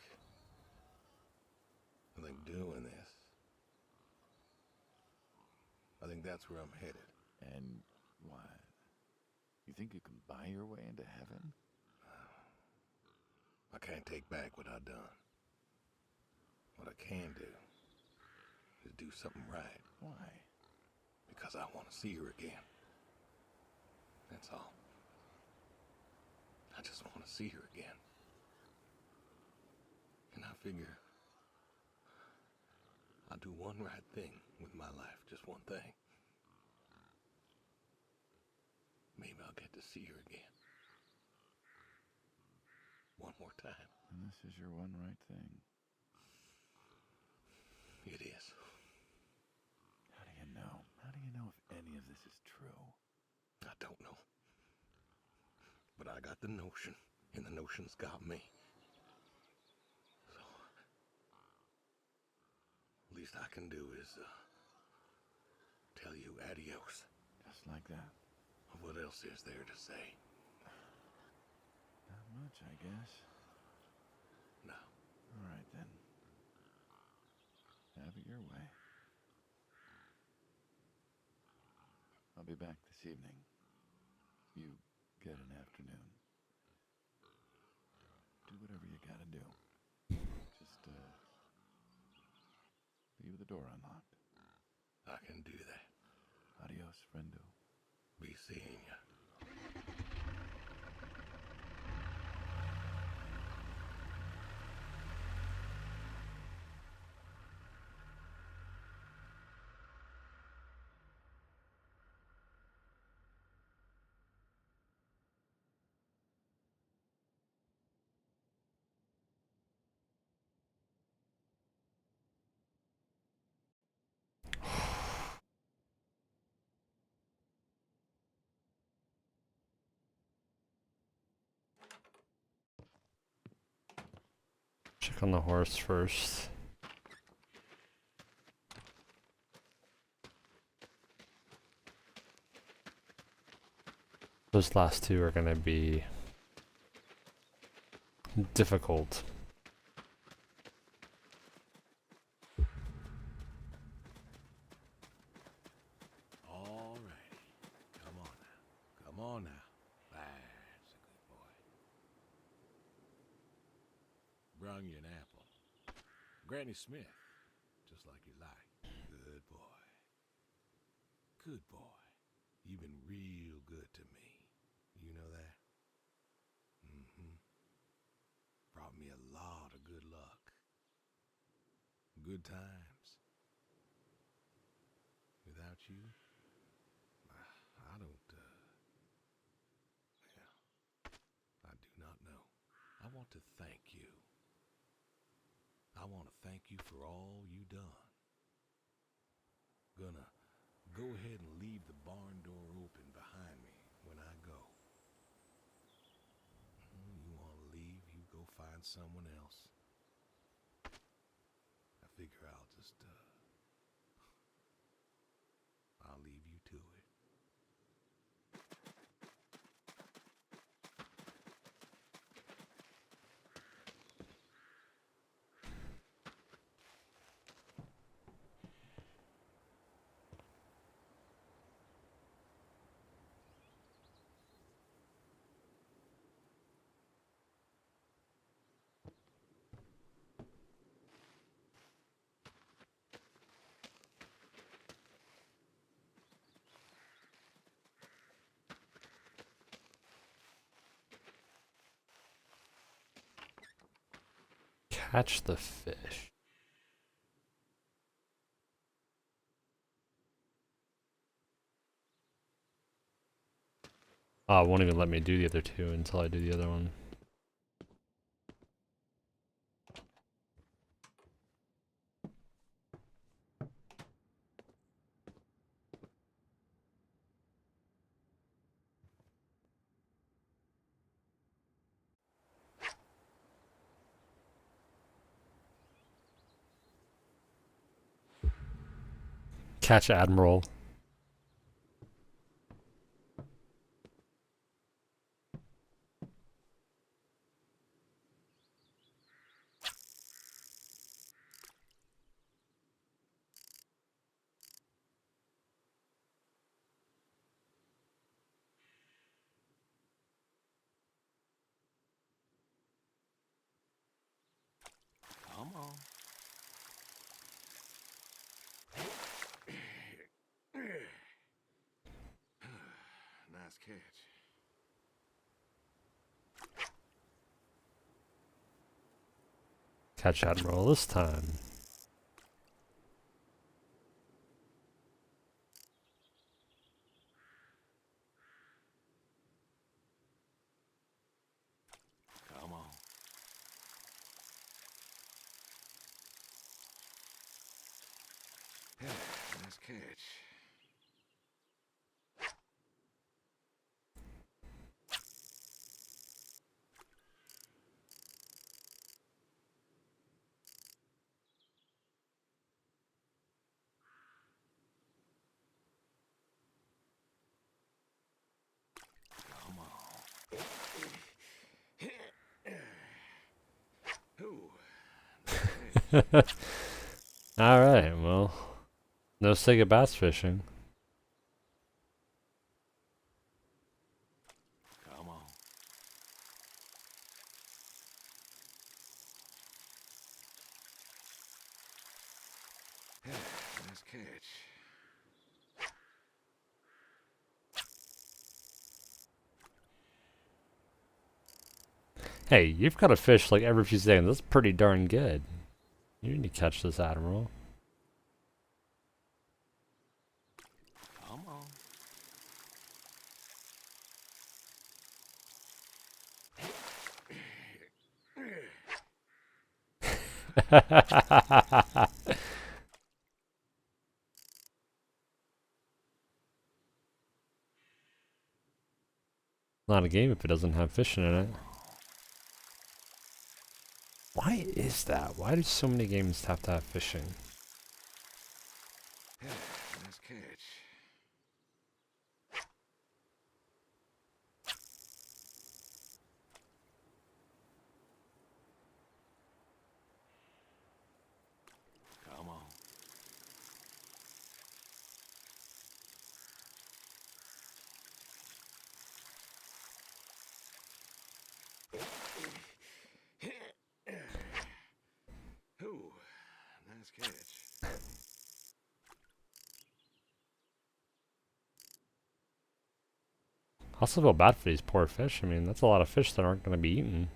doing this, I think that's where I'm headed. And what? You think you can buy your way into heaven? I can't take back what I've done. What I can do is do something right. Why? Because I want to see her again. That's all. I just want to see her again. And I figure I'll do one right thing with my life, just one thing. Maybe I'll get to see her again. One more time. And this is your one right thing. It is. How do you know? How do you know if any of this is true? I don't know. But I got the notion, and the notion's got me. So, least I can do is, tell you adios. Just like that. What else is there to say? Not much, I guess. No. All right, then. Have it your way. I'll be back this evening. You get an afternoon. Do whatever you gotta do. Just, leave the door unlocked. I can do that. Adios, friendo. Be seeing ya. Check on the horse first. Those last two are gonna be difficult. All righty. Come on now. Come on now. That's a good boy. Brung you an apple. Granny Smith. Just like you like. Good boy. Good boy. You've been real good to me. You know that? Mm-hmm. Brought me a lot of good luck. good times. Without you, I don't, well, I do not know. I want to thank you. I want to thank you for all you done. Gonna go ahead and leave the barn door open behind me when I go. You want to leave, you go find someone else. I figure I'll leave you to it. Catch the fish. Oh, it won't even let me do the other two until I do the other one. Catch Admiral. Come on. Nice catch. Catch Admiral this time. Come on. Nice catch. Come on. Ooh. Alright, well. No Sega bass fishing. Come on. Nice catch. Hey, you've got to fish like every few seconds. That's pretty darn good. You need to catch this Admiral. Come on. Not a game if it doesn't have fishing in it. Why is that? Why do so many games have to have fishing? Nice catch. Come on. Ooh, nice catch. I also feel bad for these poor fish. I mean, that's a lot of fish that aren't going to be eaten.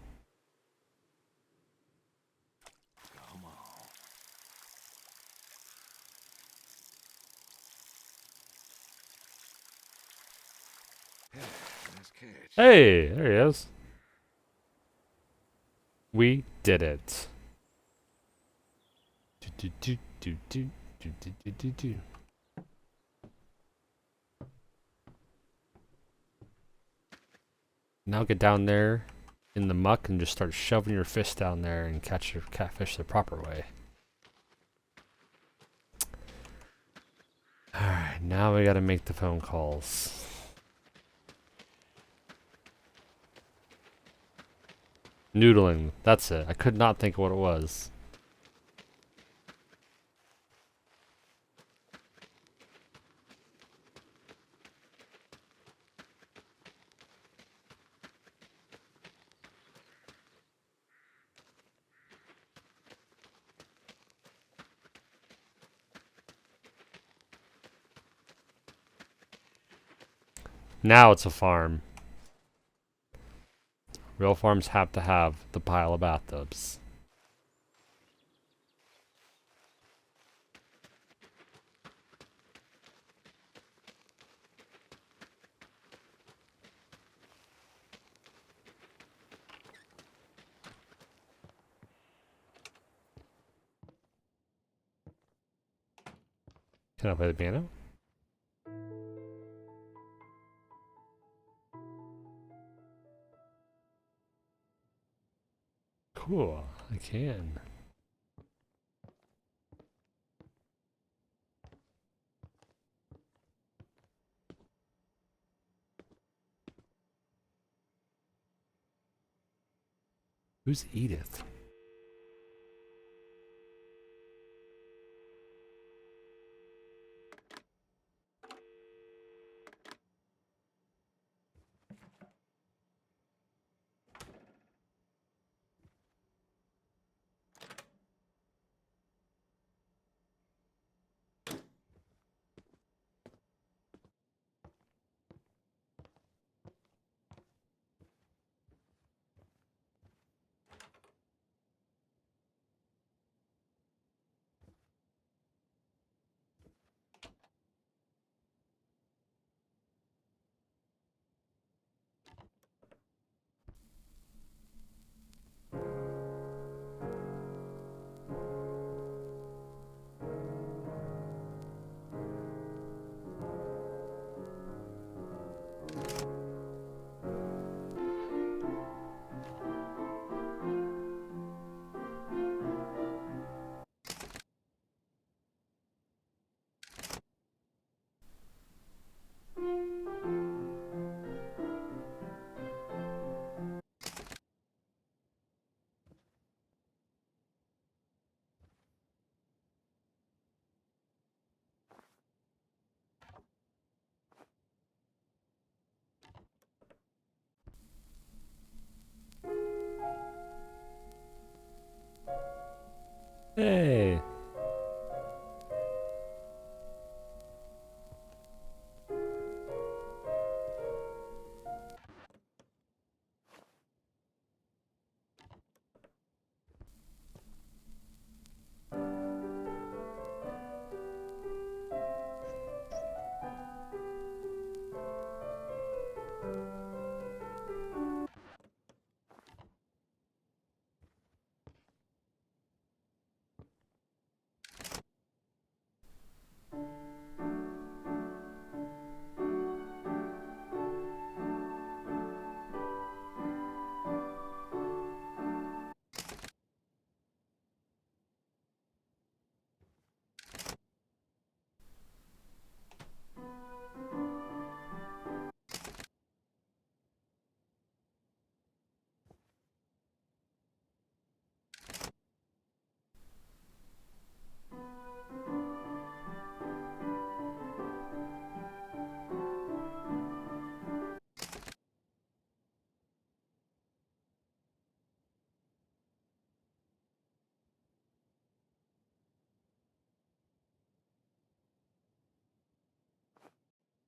Come on. catch. Hey, there he is. We did it. Do, do, do, do, do, do, do, do, do. Now get down there in the muck and just start shoving your fist down there and catch your catfish the proper way. Alright, now we gotta make the phone calls. Noodling, that's it. I could not think of what it was. Now it's a farm. Real farms have to have the pile of bathtubs. Can I play the piano? Cool, I can. Who's Edith? Hey.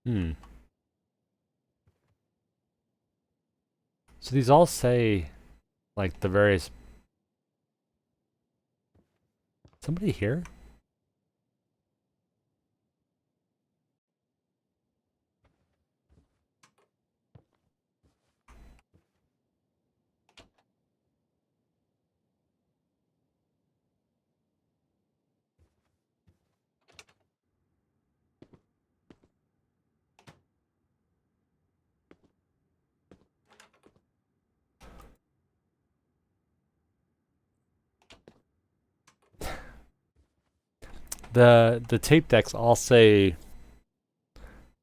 Hmm. So these all say, like, the various... Somebody here? The tape decks all say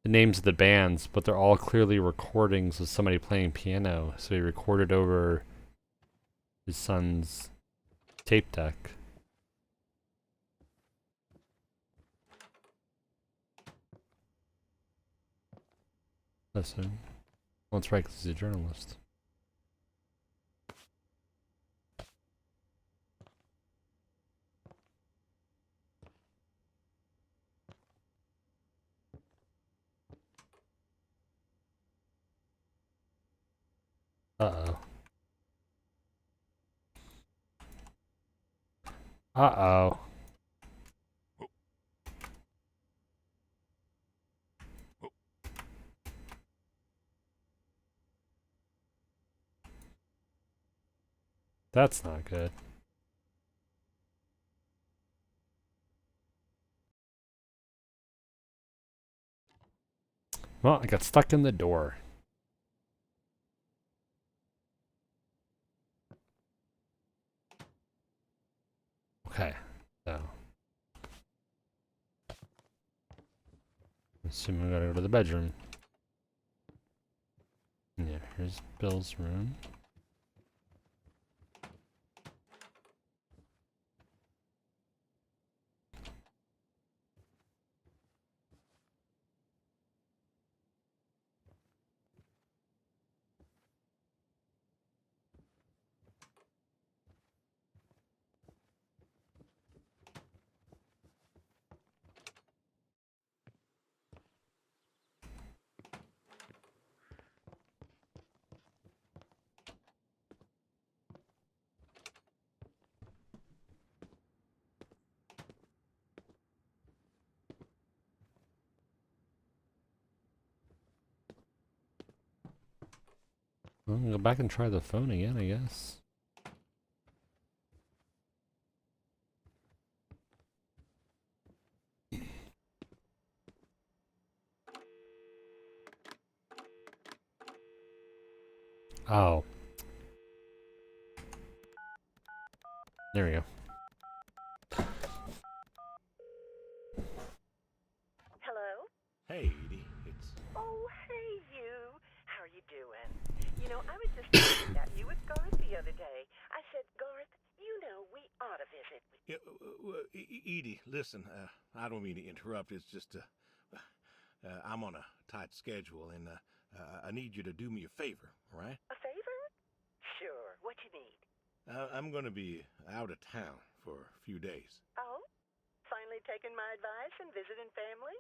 the names of the bands, but they're all clearly recordings of somebody playing piano. So he recorded over his son's tape deck. Listen. Well, that's right, 'cause he's a journalist. Uh-oh. Uh-oh. That's not good. Well, I got stuck in the door. Okay, so. Assuming we gotta go to the bedroom. Yeah, here's Bill's room. Well, I'll go back and try the phone again, I guess. Oh. There we go. Hello? Hey, Edie, it's... Oh, hey, you. How are you doing? You know, I was just thinking about you with Garth the other day. I said, Garth, you know, we ought to visit. Yeah, Edie, listen, I don't mean to interrupt. It's just, I'm on a tight schedule, and I need you to do me a favor, all right? A favor? Sure. What you need? I'm going to be out of town for a few days. Oh? Finally taking my advice and visiting family?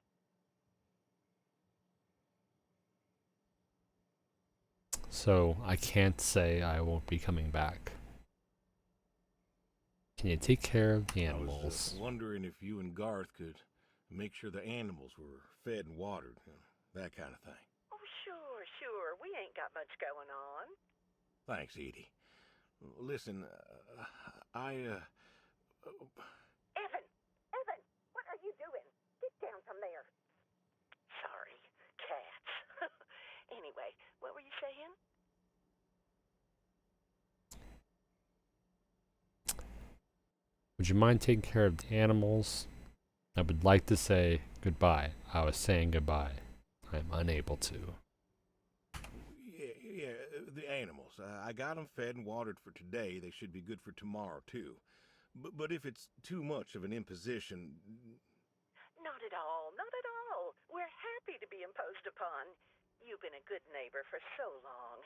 So, I can't say I won't be coming back. Can you take care of the I was animals? wondering if you and Garth could make sure the animals were fed and watered, that kind of thing. Oh, sure, sure. We ain't got much going on. Thanks, Edie. Listen, Evan! Evan! What are you doing? Get down from there. Sorry. Cats. Anyway, what were you saying? Would you mind taking care of the animals? I would like to say goodbye. I was saying goodbye. I'm unable to. yeah, the animals. I got them fed and watered for today. They should be good for tomorrow, too. But if it's too much of an imposition... Not at all, not at all. We're happy to be imposed upon. You've been a good neighbor for so long.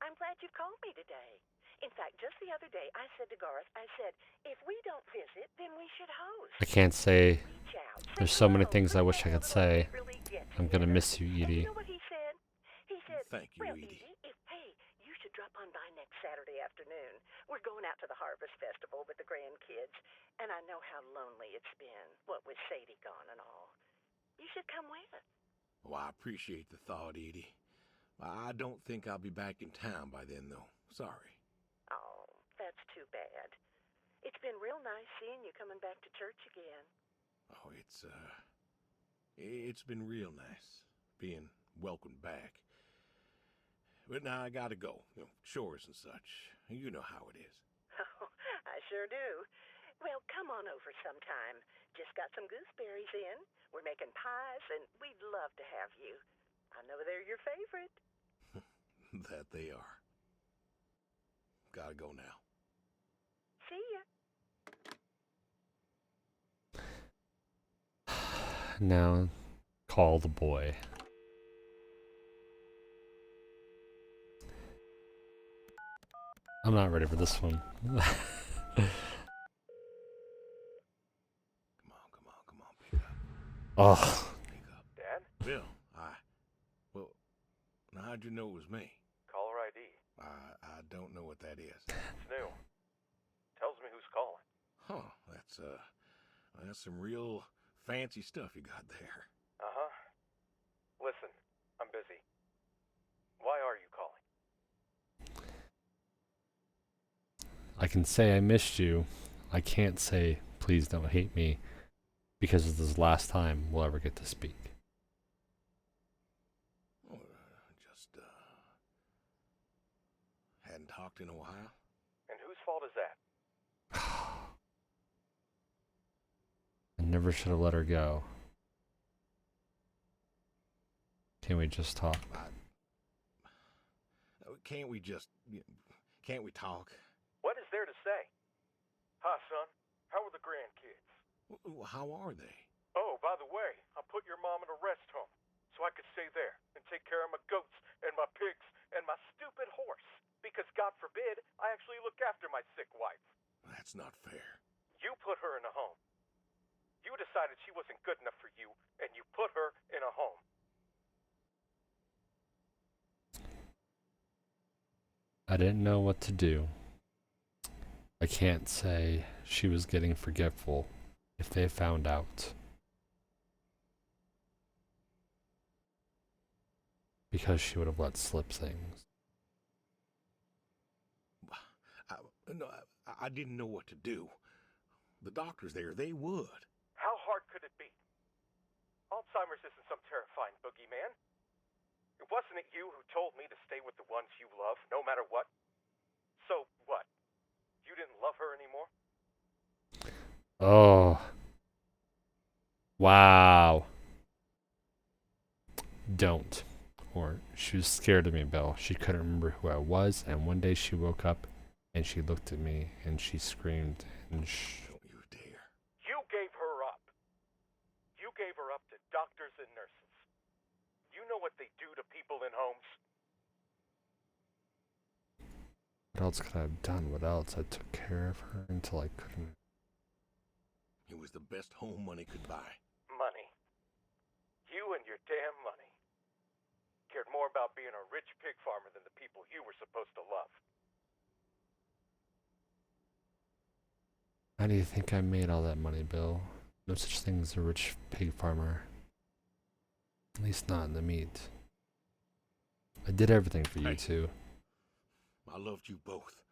I'm glad you called me today. In fact, just the other day, I said to Garth, I said, if we don't visit, then we should host. I can't say. Reach out. There's Say so many hello. things I Let's wish I have could a say. neighborly I'm gonna get-together. miss you, And Edie. you know what he said? He said, Thank you, well, Edie. hey, you should drop on by next Saturday afternoon. We're going out to the Harvest Festival with the grandkids. And I know how lonely it's been, what with Sadie gone and all. You should come with us. Well, I appreciate the thought, Edie. I don't think I'll be back in town by then, though. Sorry. Oh, that's too bad. It's been real nice seeing you coming back to church again. Oh, it's been real nice being welcomed back. But now I gotta go. Chores and such. You know how it is. Oh, I sure do. Well, come on over sometime. just got some gooseberries in. We're making pies, and we'd love to have you. I know they're your favorite. That they are. Gotta go now. See ya. Now, call the boy. I'm not ready for this one. Come on, pick up. Oh, Pick up. Dad? Bill, well, now how'd you know it was me? Caller ID. I don't know what that is. It's new. Tells me who's calling. Huh, that's some real fancy stuff you got there. Uh-huh. Listen, I'm busy. Why are you calling? I can say I missed you. I can't say please don't hate me because this is the last time we'll ever get to speak. Well, just hadn't talked in a while. And whose fault is that? I never should have let her go. Can we just talk? Can't we talk? What is there to say? Hi, son. How are the grandkids? How are they? Oh, by the way, I put your mom in a rest home so I could stay there and take care of my goats and my pigs and my stupid horse. Because God forbid, I actually look after my sick wife. That's not fair. You put her in a home. You decided she wasn't good enough for you, and you put her in a home. I didn't know what to do. I can't say she was getting forgetful if they found out. Because she would have let slip things. I didn't know what to do. The doctors there, they would. How hard could it be? Alzheimer's isn't some terrifying boogeyman. Wasn't it you who told me to stay with the ones you love, no matter what? So what? You didn't love her anymore? Oh. Wow. Don't. Or she was scared of me, Bill. She couldn't remember who I was, and one day she woke up and she looked at me and she screamed and Don't you dare. You gave her up. You gave her up to doctors and nurses. You know what they do to people in homes? what else could I have done? What else? I took care of her until I couldn't. It was the best home money could buy. Money. You and your damn money. Cared more about being a rich pig farmer than the people you were supposed to love. How do you think I made all that money, Bill? No such thing as a rich pig farmer. At least not in the meat. I did everything for you Hey. two. I loved you both.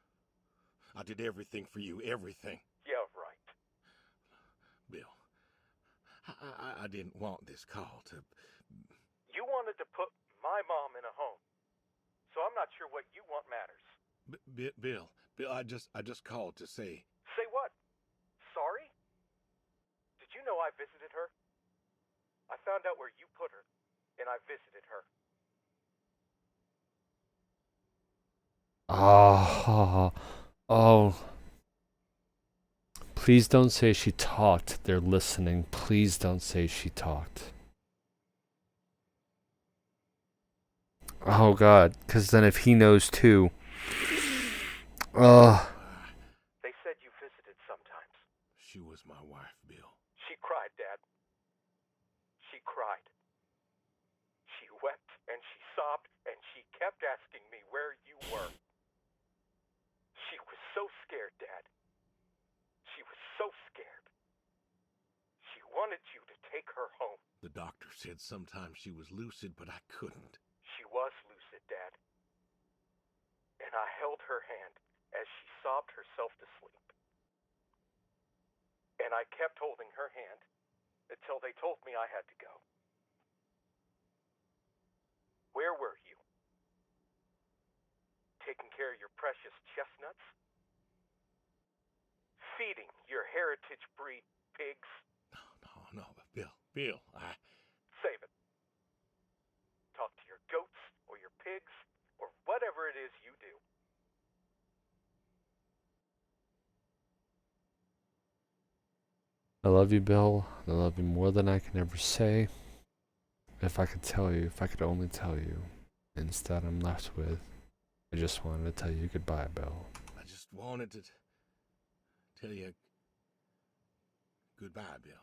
I did everything for you, everything. Yeah, right. Bill, I didn't want this call to... You wanted to put my mom in a home. So I'm not sure what you want matters. Bill, I just called to say... Say what? Sorry? Did you know I visited her? I found out where you put her, and I visited her. Oh, oh. Please don't say she talked. They're listening. Please don't say she talked. Oh God, because then if he knows too. They said you visited sometimes. She was my wife, Bill. She cried, Dad. She cried. She wept and she sobbed and she kept asking me where you were. She was so scared, Dad. She was so scared. She wanted you to take her home. The doctor said sometimes she was lucid, but I couldn't. She was lucid, Dad. And I held her hand as she sobbed herself to sleep. And I kept holding her hand until they told me I had to go. Where were you? Taking care of your precious chestnuts? Feeding your heritage breed pigs? No, no, Bill, Save it. Talk to your goats or your pigs or whatever it is you do. I love you, Bill. I love you more than I can ever say. If I could tell you, if I could only tell you. Instead, I'm left with, I just wanted to tell you goodbye, Bill. I just wanted to tell you goodbye, Bill.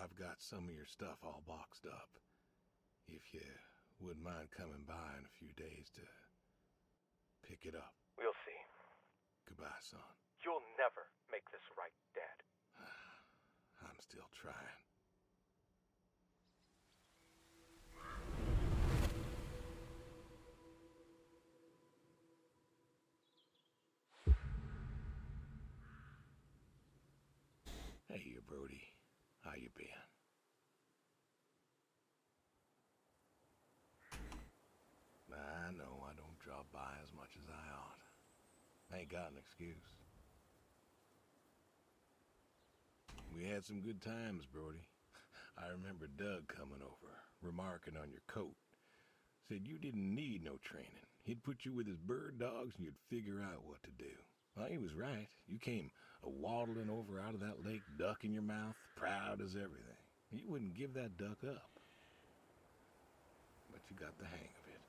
I've got some of your stuff all boxed up. If you wouldn't mind coming by in a few days to pick it up. We'll see. Goodbye, son. You'll never make this right, Dad. I'm still trying. Hey, you Brody. How you been? I know I don't drop by as much as I ought. I ain't got an excuse. We had some good times, Brody. I remember Doug coming over, remarking on your coat. Said you didn't need no training. He'd put you with his bird dogs and you'd figure out what to do. Well, he was right. You came waddling over out of that lake, duck in your mouth, proud as everything. You wouldn't give that duck up. But you got the hang of it.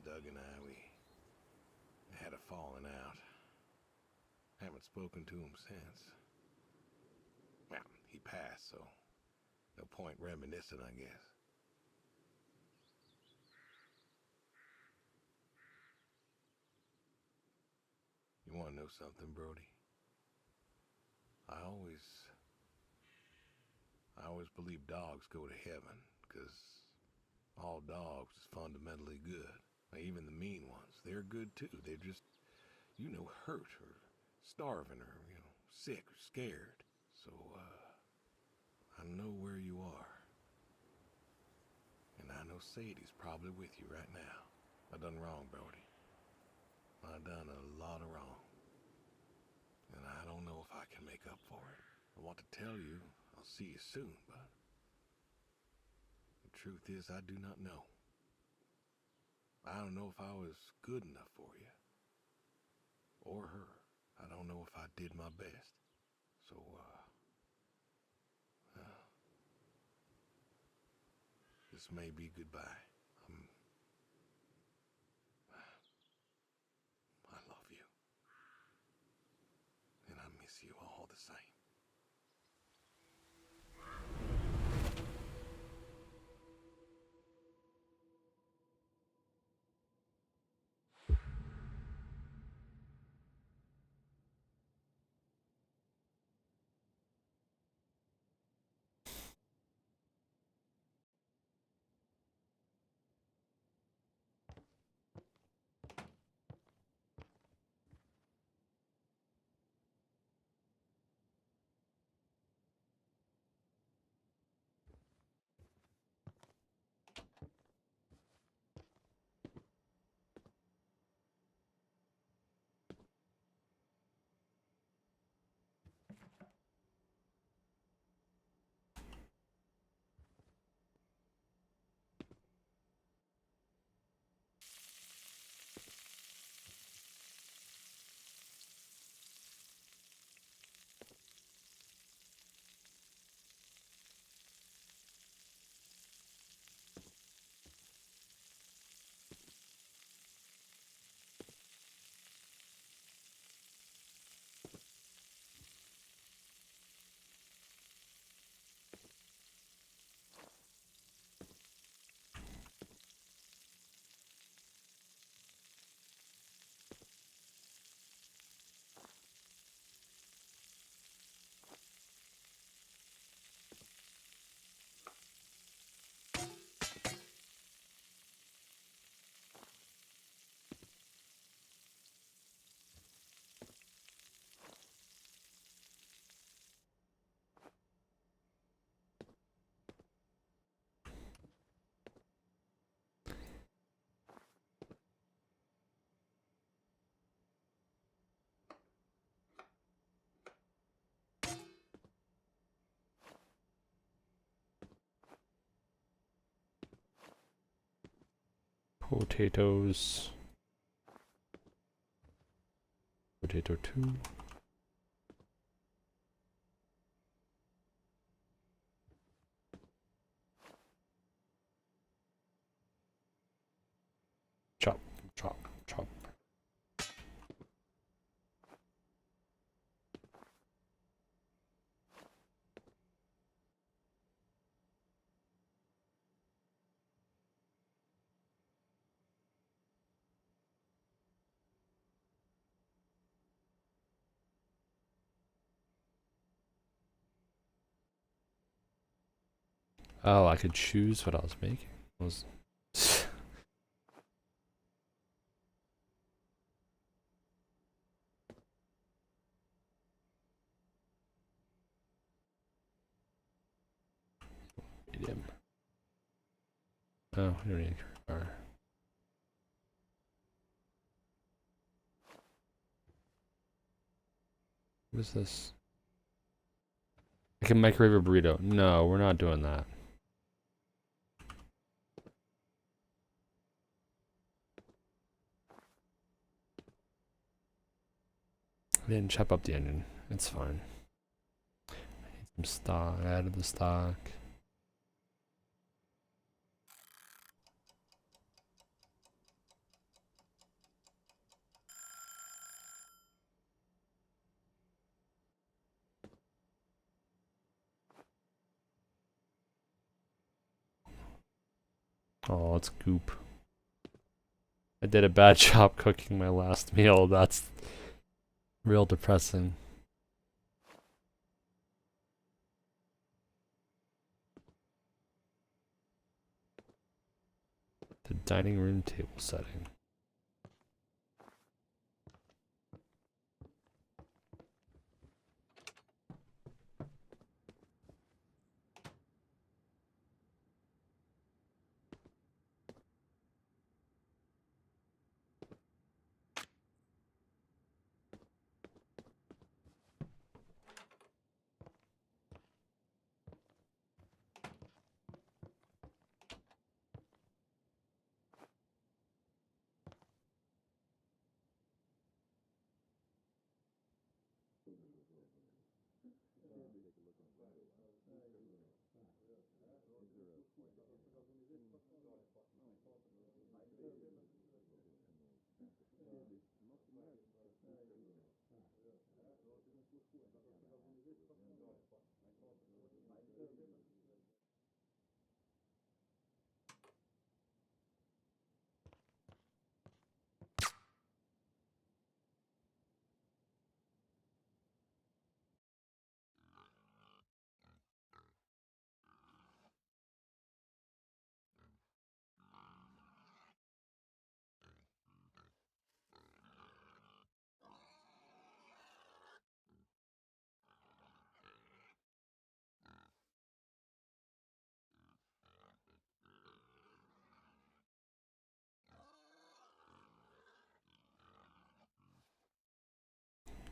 Doug and I, we had a falling out. Haven't spoken to him since. Well, he passed, so no point reminiscing, I guess. You want to know something, Brody? I always believe dogs go to heaven, 'cause all dogs is fundamentally good. Even the mean ones, they're good too. They're just, hurt or starving or, sick or scared. So, I know where you are. And I know Sadie's probably with you right now. I done wrong, Brody. I done a lot of wrong. And I don't know if I can make up for it. I want to tell you I'll see you soon, but the truth is I do not know. I don't know if I was good enough for you. Or her. I don't know if I did my best. So, this may be goodbye. I love you. And I miss you all the same. Potatoes. Potato 2. Chop, chop, chop. Oh, I could choose what I was making. Was medium. Oh, we don't need a car. What is this? I can microwave a burrito. No, we're not doing that. I didn't chop up the onion. It's fine. I need some stock. I added the stock. Oh, it's goop. I did a bad job cooking my last meal. That's real depressing. The dining room table setting.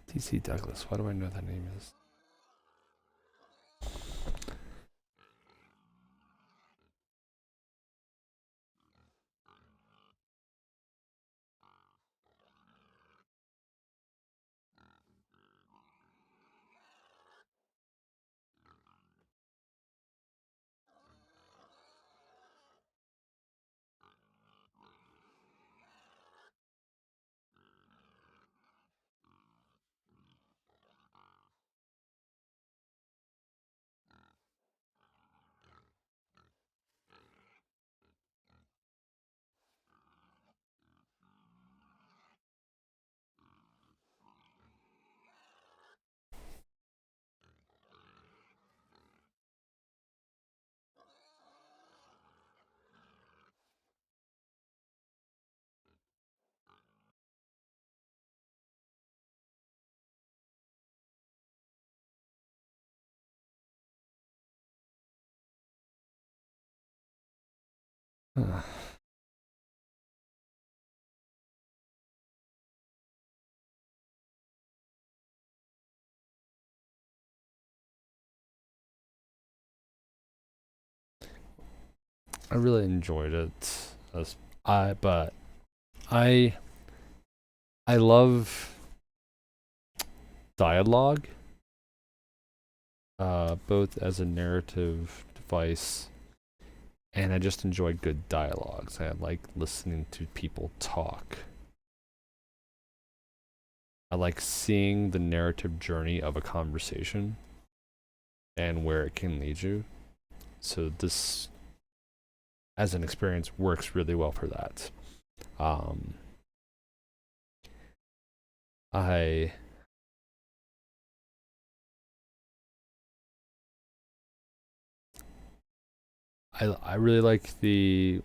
TC Douglas. Why do I know that name is? I really enjoyed it. But I love dialogue, both as a narrative device, and I just enjoy good dialogues. I like listening to people talk. I like seeing the narrative journey of a conversation and where it can lead you. So this, as an experience, works really well for that. I really like the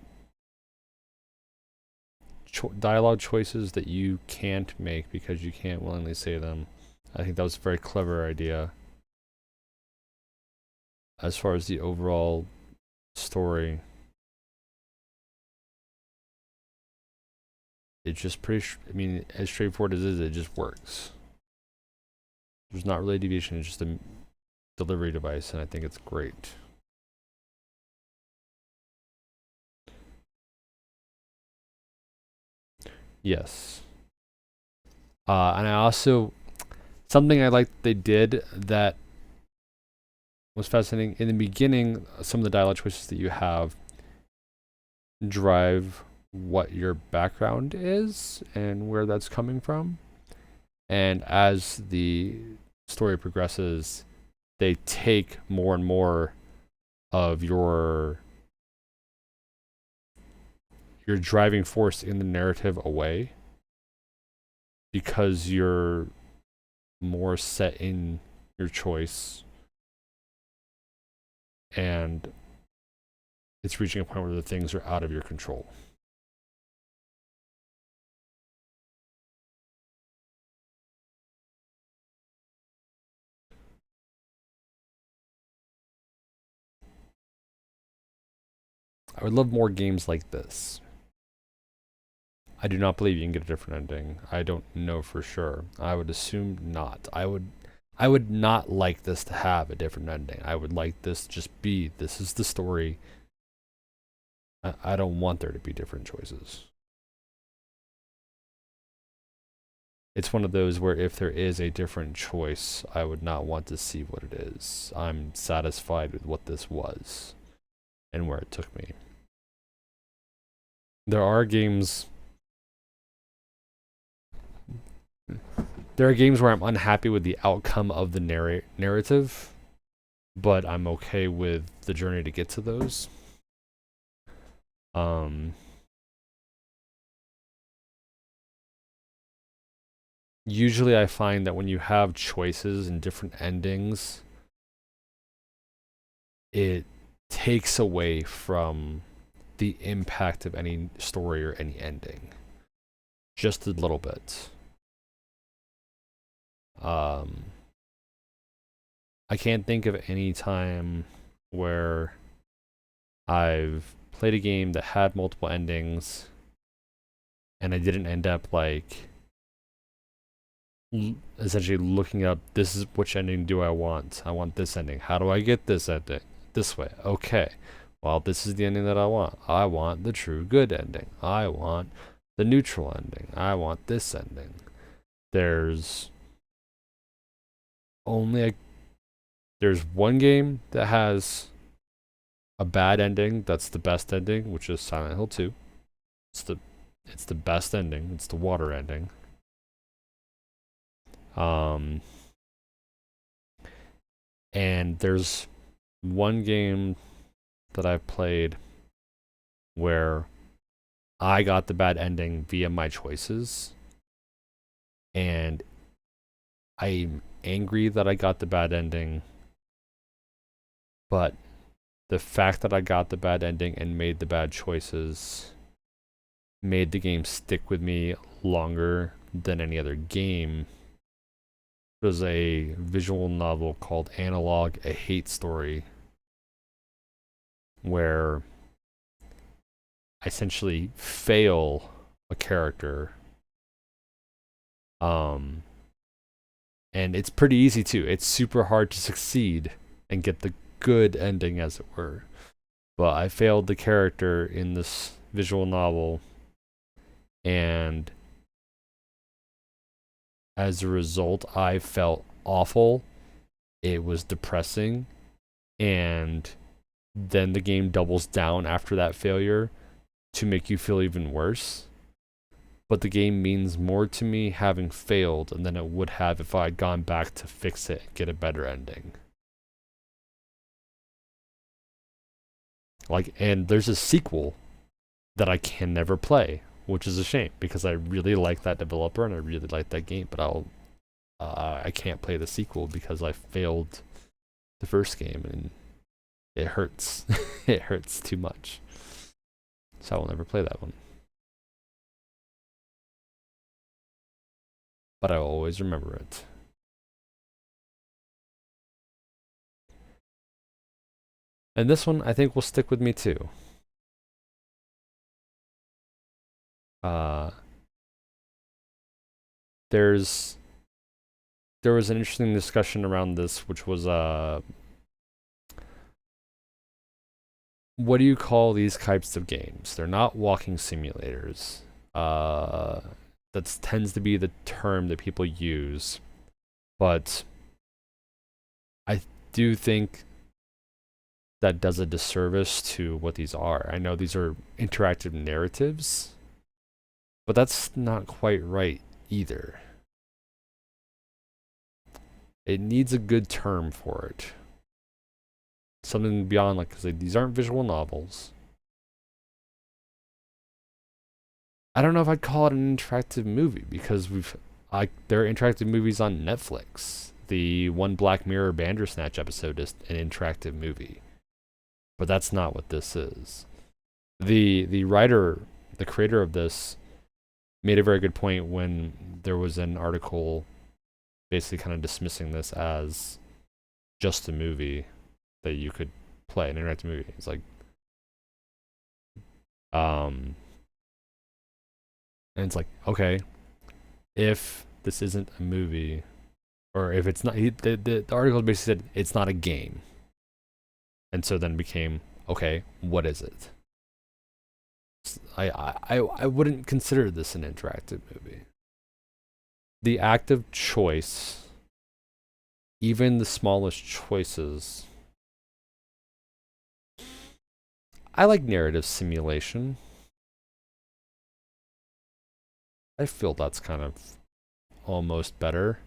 dialogue choices that you can't make because you can't willingly say them. I think that was a very clever idea. As far as the overall story, it's just pretty. I mean, as straightforward as it is, it just works. There's not really a deviation. It's just a delivery device, and I think it's great. Yes. And I also, something I liked they did that was fascinating in the beginning. Some of the dialogue choices that you have drive what your background is and where that's coming from. And as the story progresses, they take more and more of your driving force in the narrative away because you're more set in your choice, and it's reaching a point where the things are out of your control. I would love more games like this. I do not believe you can get a different ending. I don't know for sure. I would assume not. I would not like this to have a different ending. I would like this to just be, this is the story. I don't want there to be different choices. It's one of those where if there is a different choice, I would not want to see what it is. I'm satisfied with what this was and where it took me. There are games where I'm unhappy with the outcome of the narrative, but I'm okay with the journey to get to those. Usually I find that when you have choices and different endings, it takes away from the impact of any story or any ending. Just a little bit. I can't think of any time where I've played a game that had multiple endings and I didn't end up like essentially looking up, this is which ending do I want? I want this ending. How do I get this ending? This way. Okay. Well, this is the ending that I want. I want the true good ending. I want the neutral ending. I want this ending. There's one game that has a bad ending that's the best ending, which is Silent Hill 2. It's the best ending. It's the water ending. And there's one game that I've played where I got the bad ending via my choices, and I'm angry that I got the bad ending, but the fact that I got the bad ending and made the bad choices made the game stick with me longer than any other game. It was a visual novel called Analog, A Hate Story, where I essentially fail a character. And it's pretty easy too. It's super hard to succeed and get the good ending, as it were. But I failed the character in this visual novel, and as a result, I felt awful. It was depressing, and then the game doubles down after that failure to make you feel even worse. But the game means more to me having failed than it would have if I had gone back to fix it and get a better ending. Like, and there's a sequel that I can never play, which is a shame because I really like that developer and I really like that game, but I can't play the sequel because I failed the first game and it hurts. It hurts too much. So I will never play that one. But I will always remember it. And this one I think will stick with me too. There was an interesting discussion around this, which was what do you call these types of games? They're not walking simulators. That tends to be the term that people use, but I do think that does a disservice to what these are. I know these are interactive narratives, but that's not quite right either. It needs a good term for it. Something beyond, like, because these aren't visual novels. I don't know if I'd call it an interactive movie because there are interactive movies on Netflix. The one Black Mirror Bandersnatch episode is an interactive movie, but that's not what this is. The creator of this, made a very good point when there was an article basically kind of dismissing this as just a movie that you could play, an interactive movie. It's like, and it's like, okay, if this isn't a movie, or if it's not, the article basically said it's not a game. And so then became, okay, what is it? I wouldn't consider this an interactive movie. The act of choice, even the smallest choices. I like narrative simulation. I feel that's kind of almost better.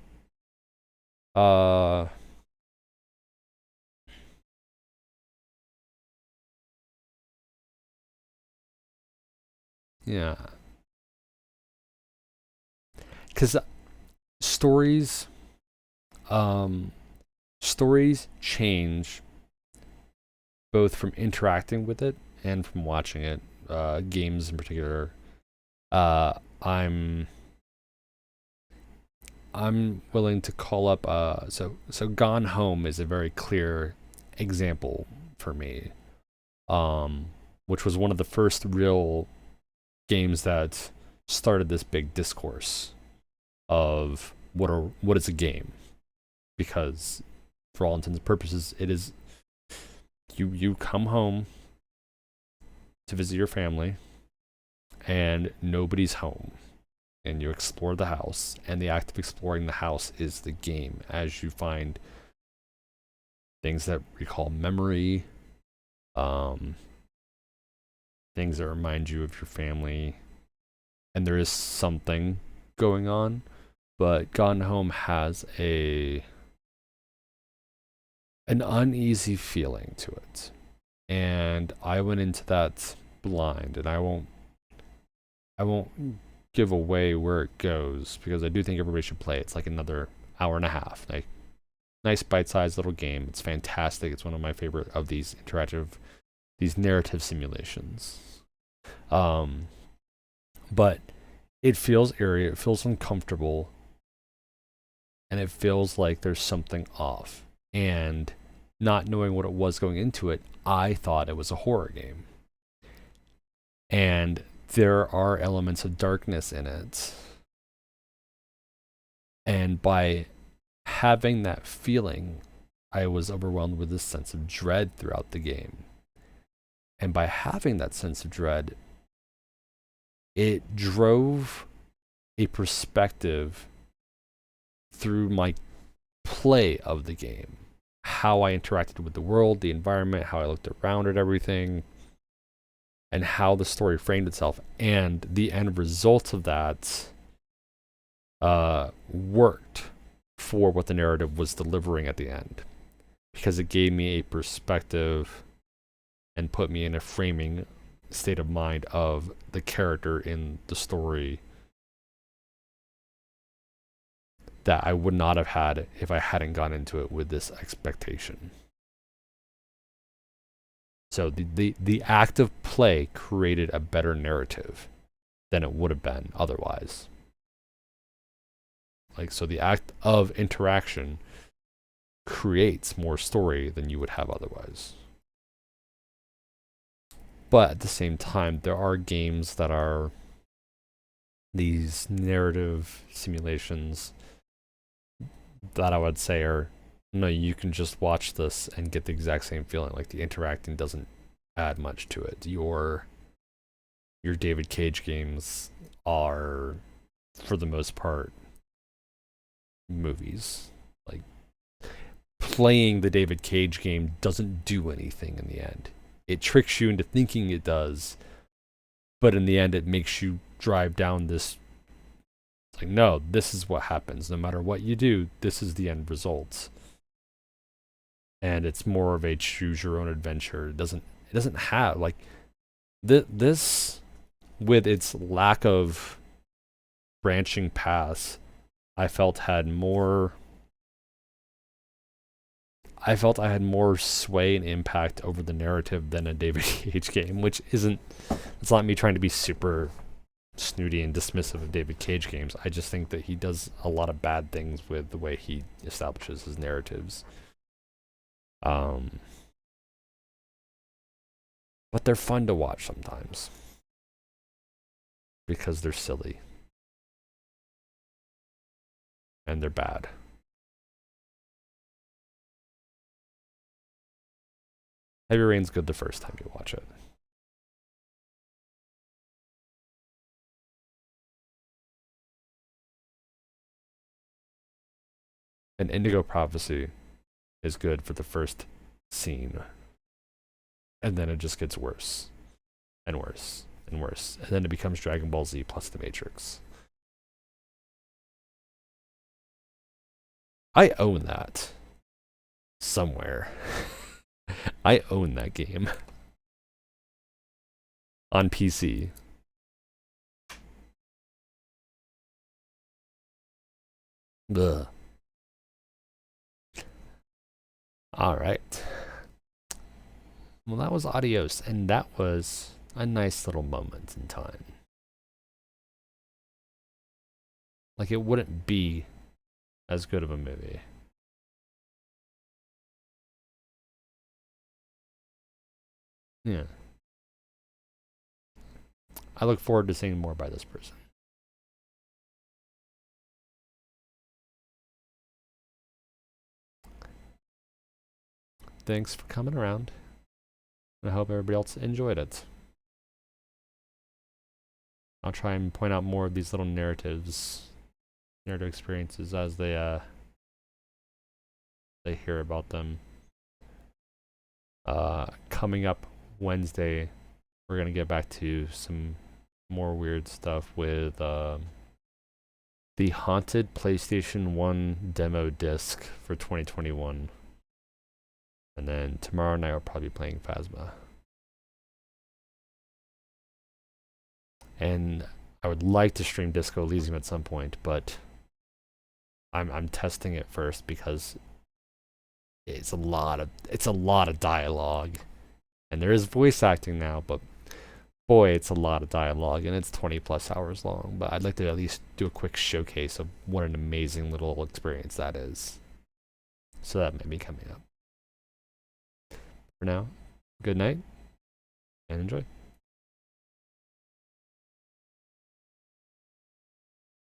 Yeah. Because stories change both from interacting with it and from watching it. Games in particular. I'm willing to call up so Gone Home is a very clear example for me. Which was one of the first real games that started this big discourse of what is a game, because for all intents and purposes it is you come home to visit your family and nobody's home and you explore the house, and the act of exploring the house is the game as you find things that recall memory, things that remind you of your family, and there is something going on. But Gone Home has an uneasy feeling to it, and I went into that blind, and I won't give away where it goes because I do think everybody should play it. It's like another hour and a half, like nice bite-sized little game. It's fantastic. It's one of my favorite of these narrative simulations. But it feels eerie, it feels uncomfortable, and it feels like there's something off. And not knowing what it was going into it, I thought it was a horror game. And there are elements of darkness in it. And by having that feeling, I was overwhelmed with this sense of dread throughout the game. And by having that sense of dread, it drove a perspective through my play of the game, how I interacted with the world, the environment, how I looked around at everything, and how the story framed itself. And the end result of that worked for what the narrative was delivering at the end, because it gave me a perspective and put me in a framing state of mind of the character in the story that I would not have had if I hadn't gone into it with this expectation. So the act of play created a better narrative than it would have been otherwise. Like, so the act of interaction creates more story than you would have otherwise. But at the same time, there are games that are these narrative simulations that I would say are, no, you can just watch this and get the exact same feeling. Like, the interacting doesn't add much to it. Your David Cage games are, for the most part, movies. Like, playing the David Cage game doesn't do anything in the end. It tricks you into thinking it does, but in the end it makes you drive down this, like, no, this is what happens. No matter what you do, this is the end result. And it's more of a choose your own adventure. It doesn't have, like, this, with its lack of branching paths, I felt I had more sway and impact over the narrative than a David Cage game, which isn't, it's not me trying to be super snooty and dismissive of David Cage games. I just think that he does a lot of bad things with the way he establishes his narratives. But they're fun to watch sometimes because they're silly and they're bad. Heavy Rain's good the first time you watch it. And Indigo Prophecy is good for the first scene. And then it just gets worse and worse and worse. And then it becomes Dragon Ball Z plus The Matrix. I own that somewhere. I own that game on PC. Ugh. All right. Well, that was Adios, and that was a nice little moment in time. Like, it wouldn't be as good of a movie. Yeah. I look forward to seeing more by this person. Thanks for coming around. I hope everybody else enjoyed it. I'll try and point out more of these little narrative experiences as they hear about them. Coming up Wednesday, we're gonna get back to some more weird stuff with the haunted PlayStation 1 demo disc for 2021. And then tomorrow night we'll probably be playing Phasma. And I would like to stream Disco Elysium at some point, but I'm testing it first because it's a lot of dialogue. And there is voice acting now, but boy, it's a lot of dialogue, and it's 20 plus hours long. But I'd like to at least do a quick showcase of what an amazing little experience that is. So that may be coming up. For now, good night and enjoy.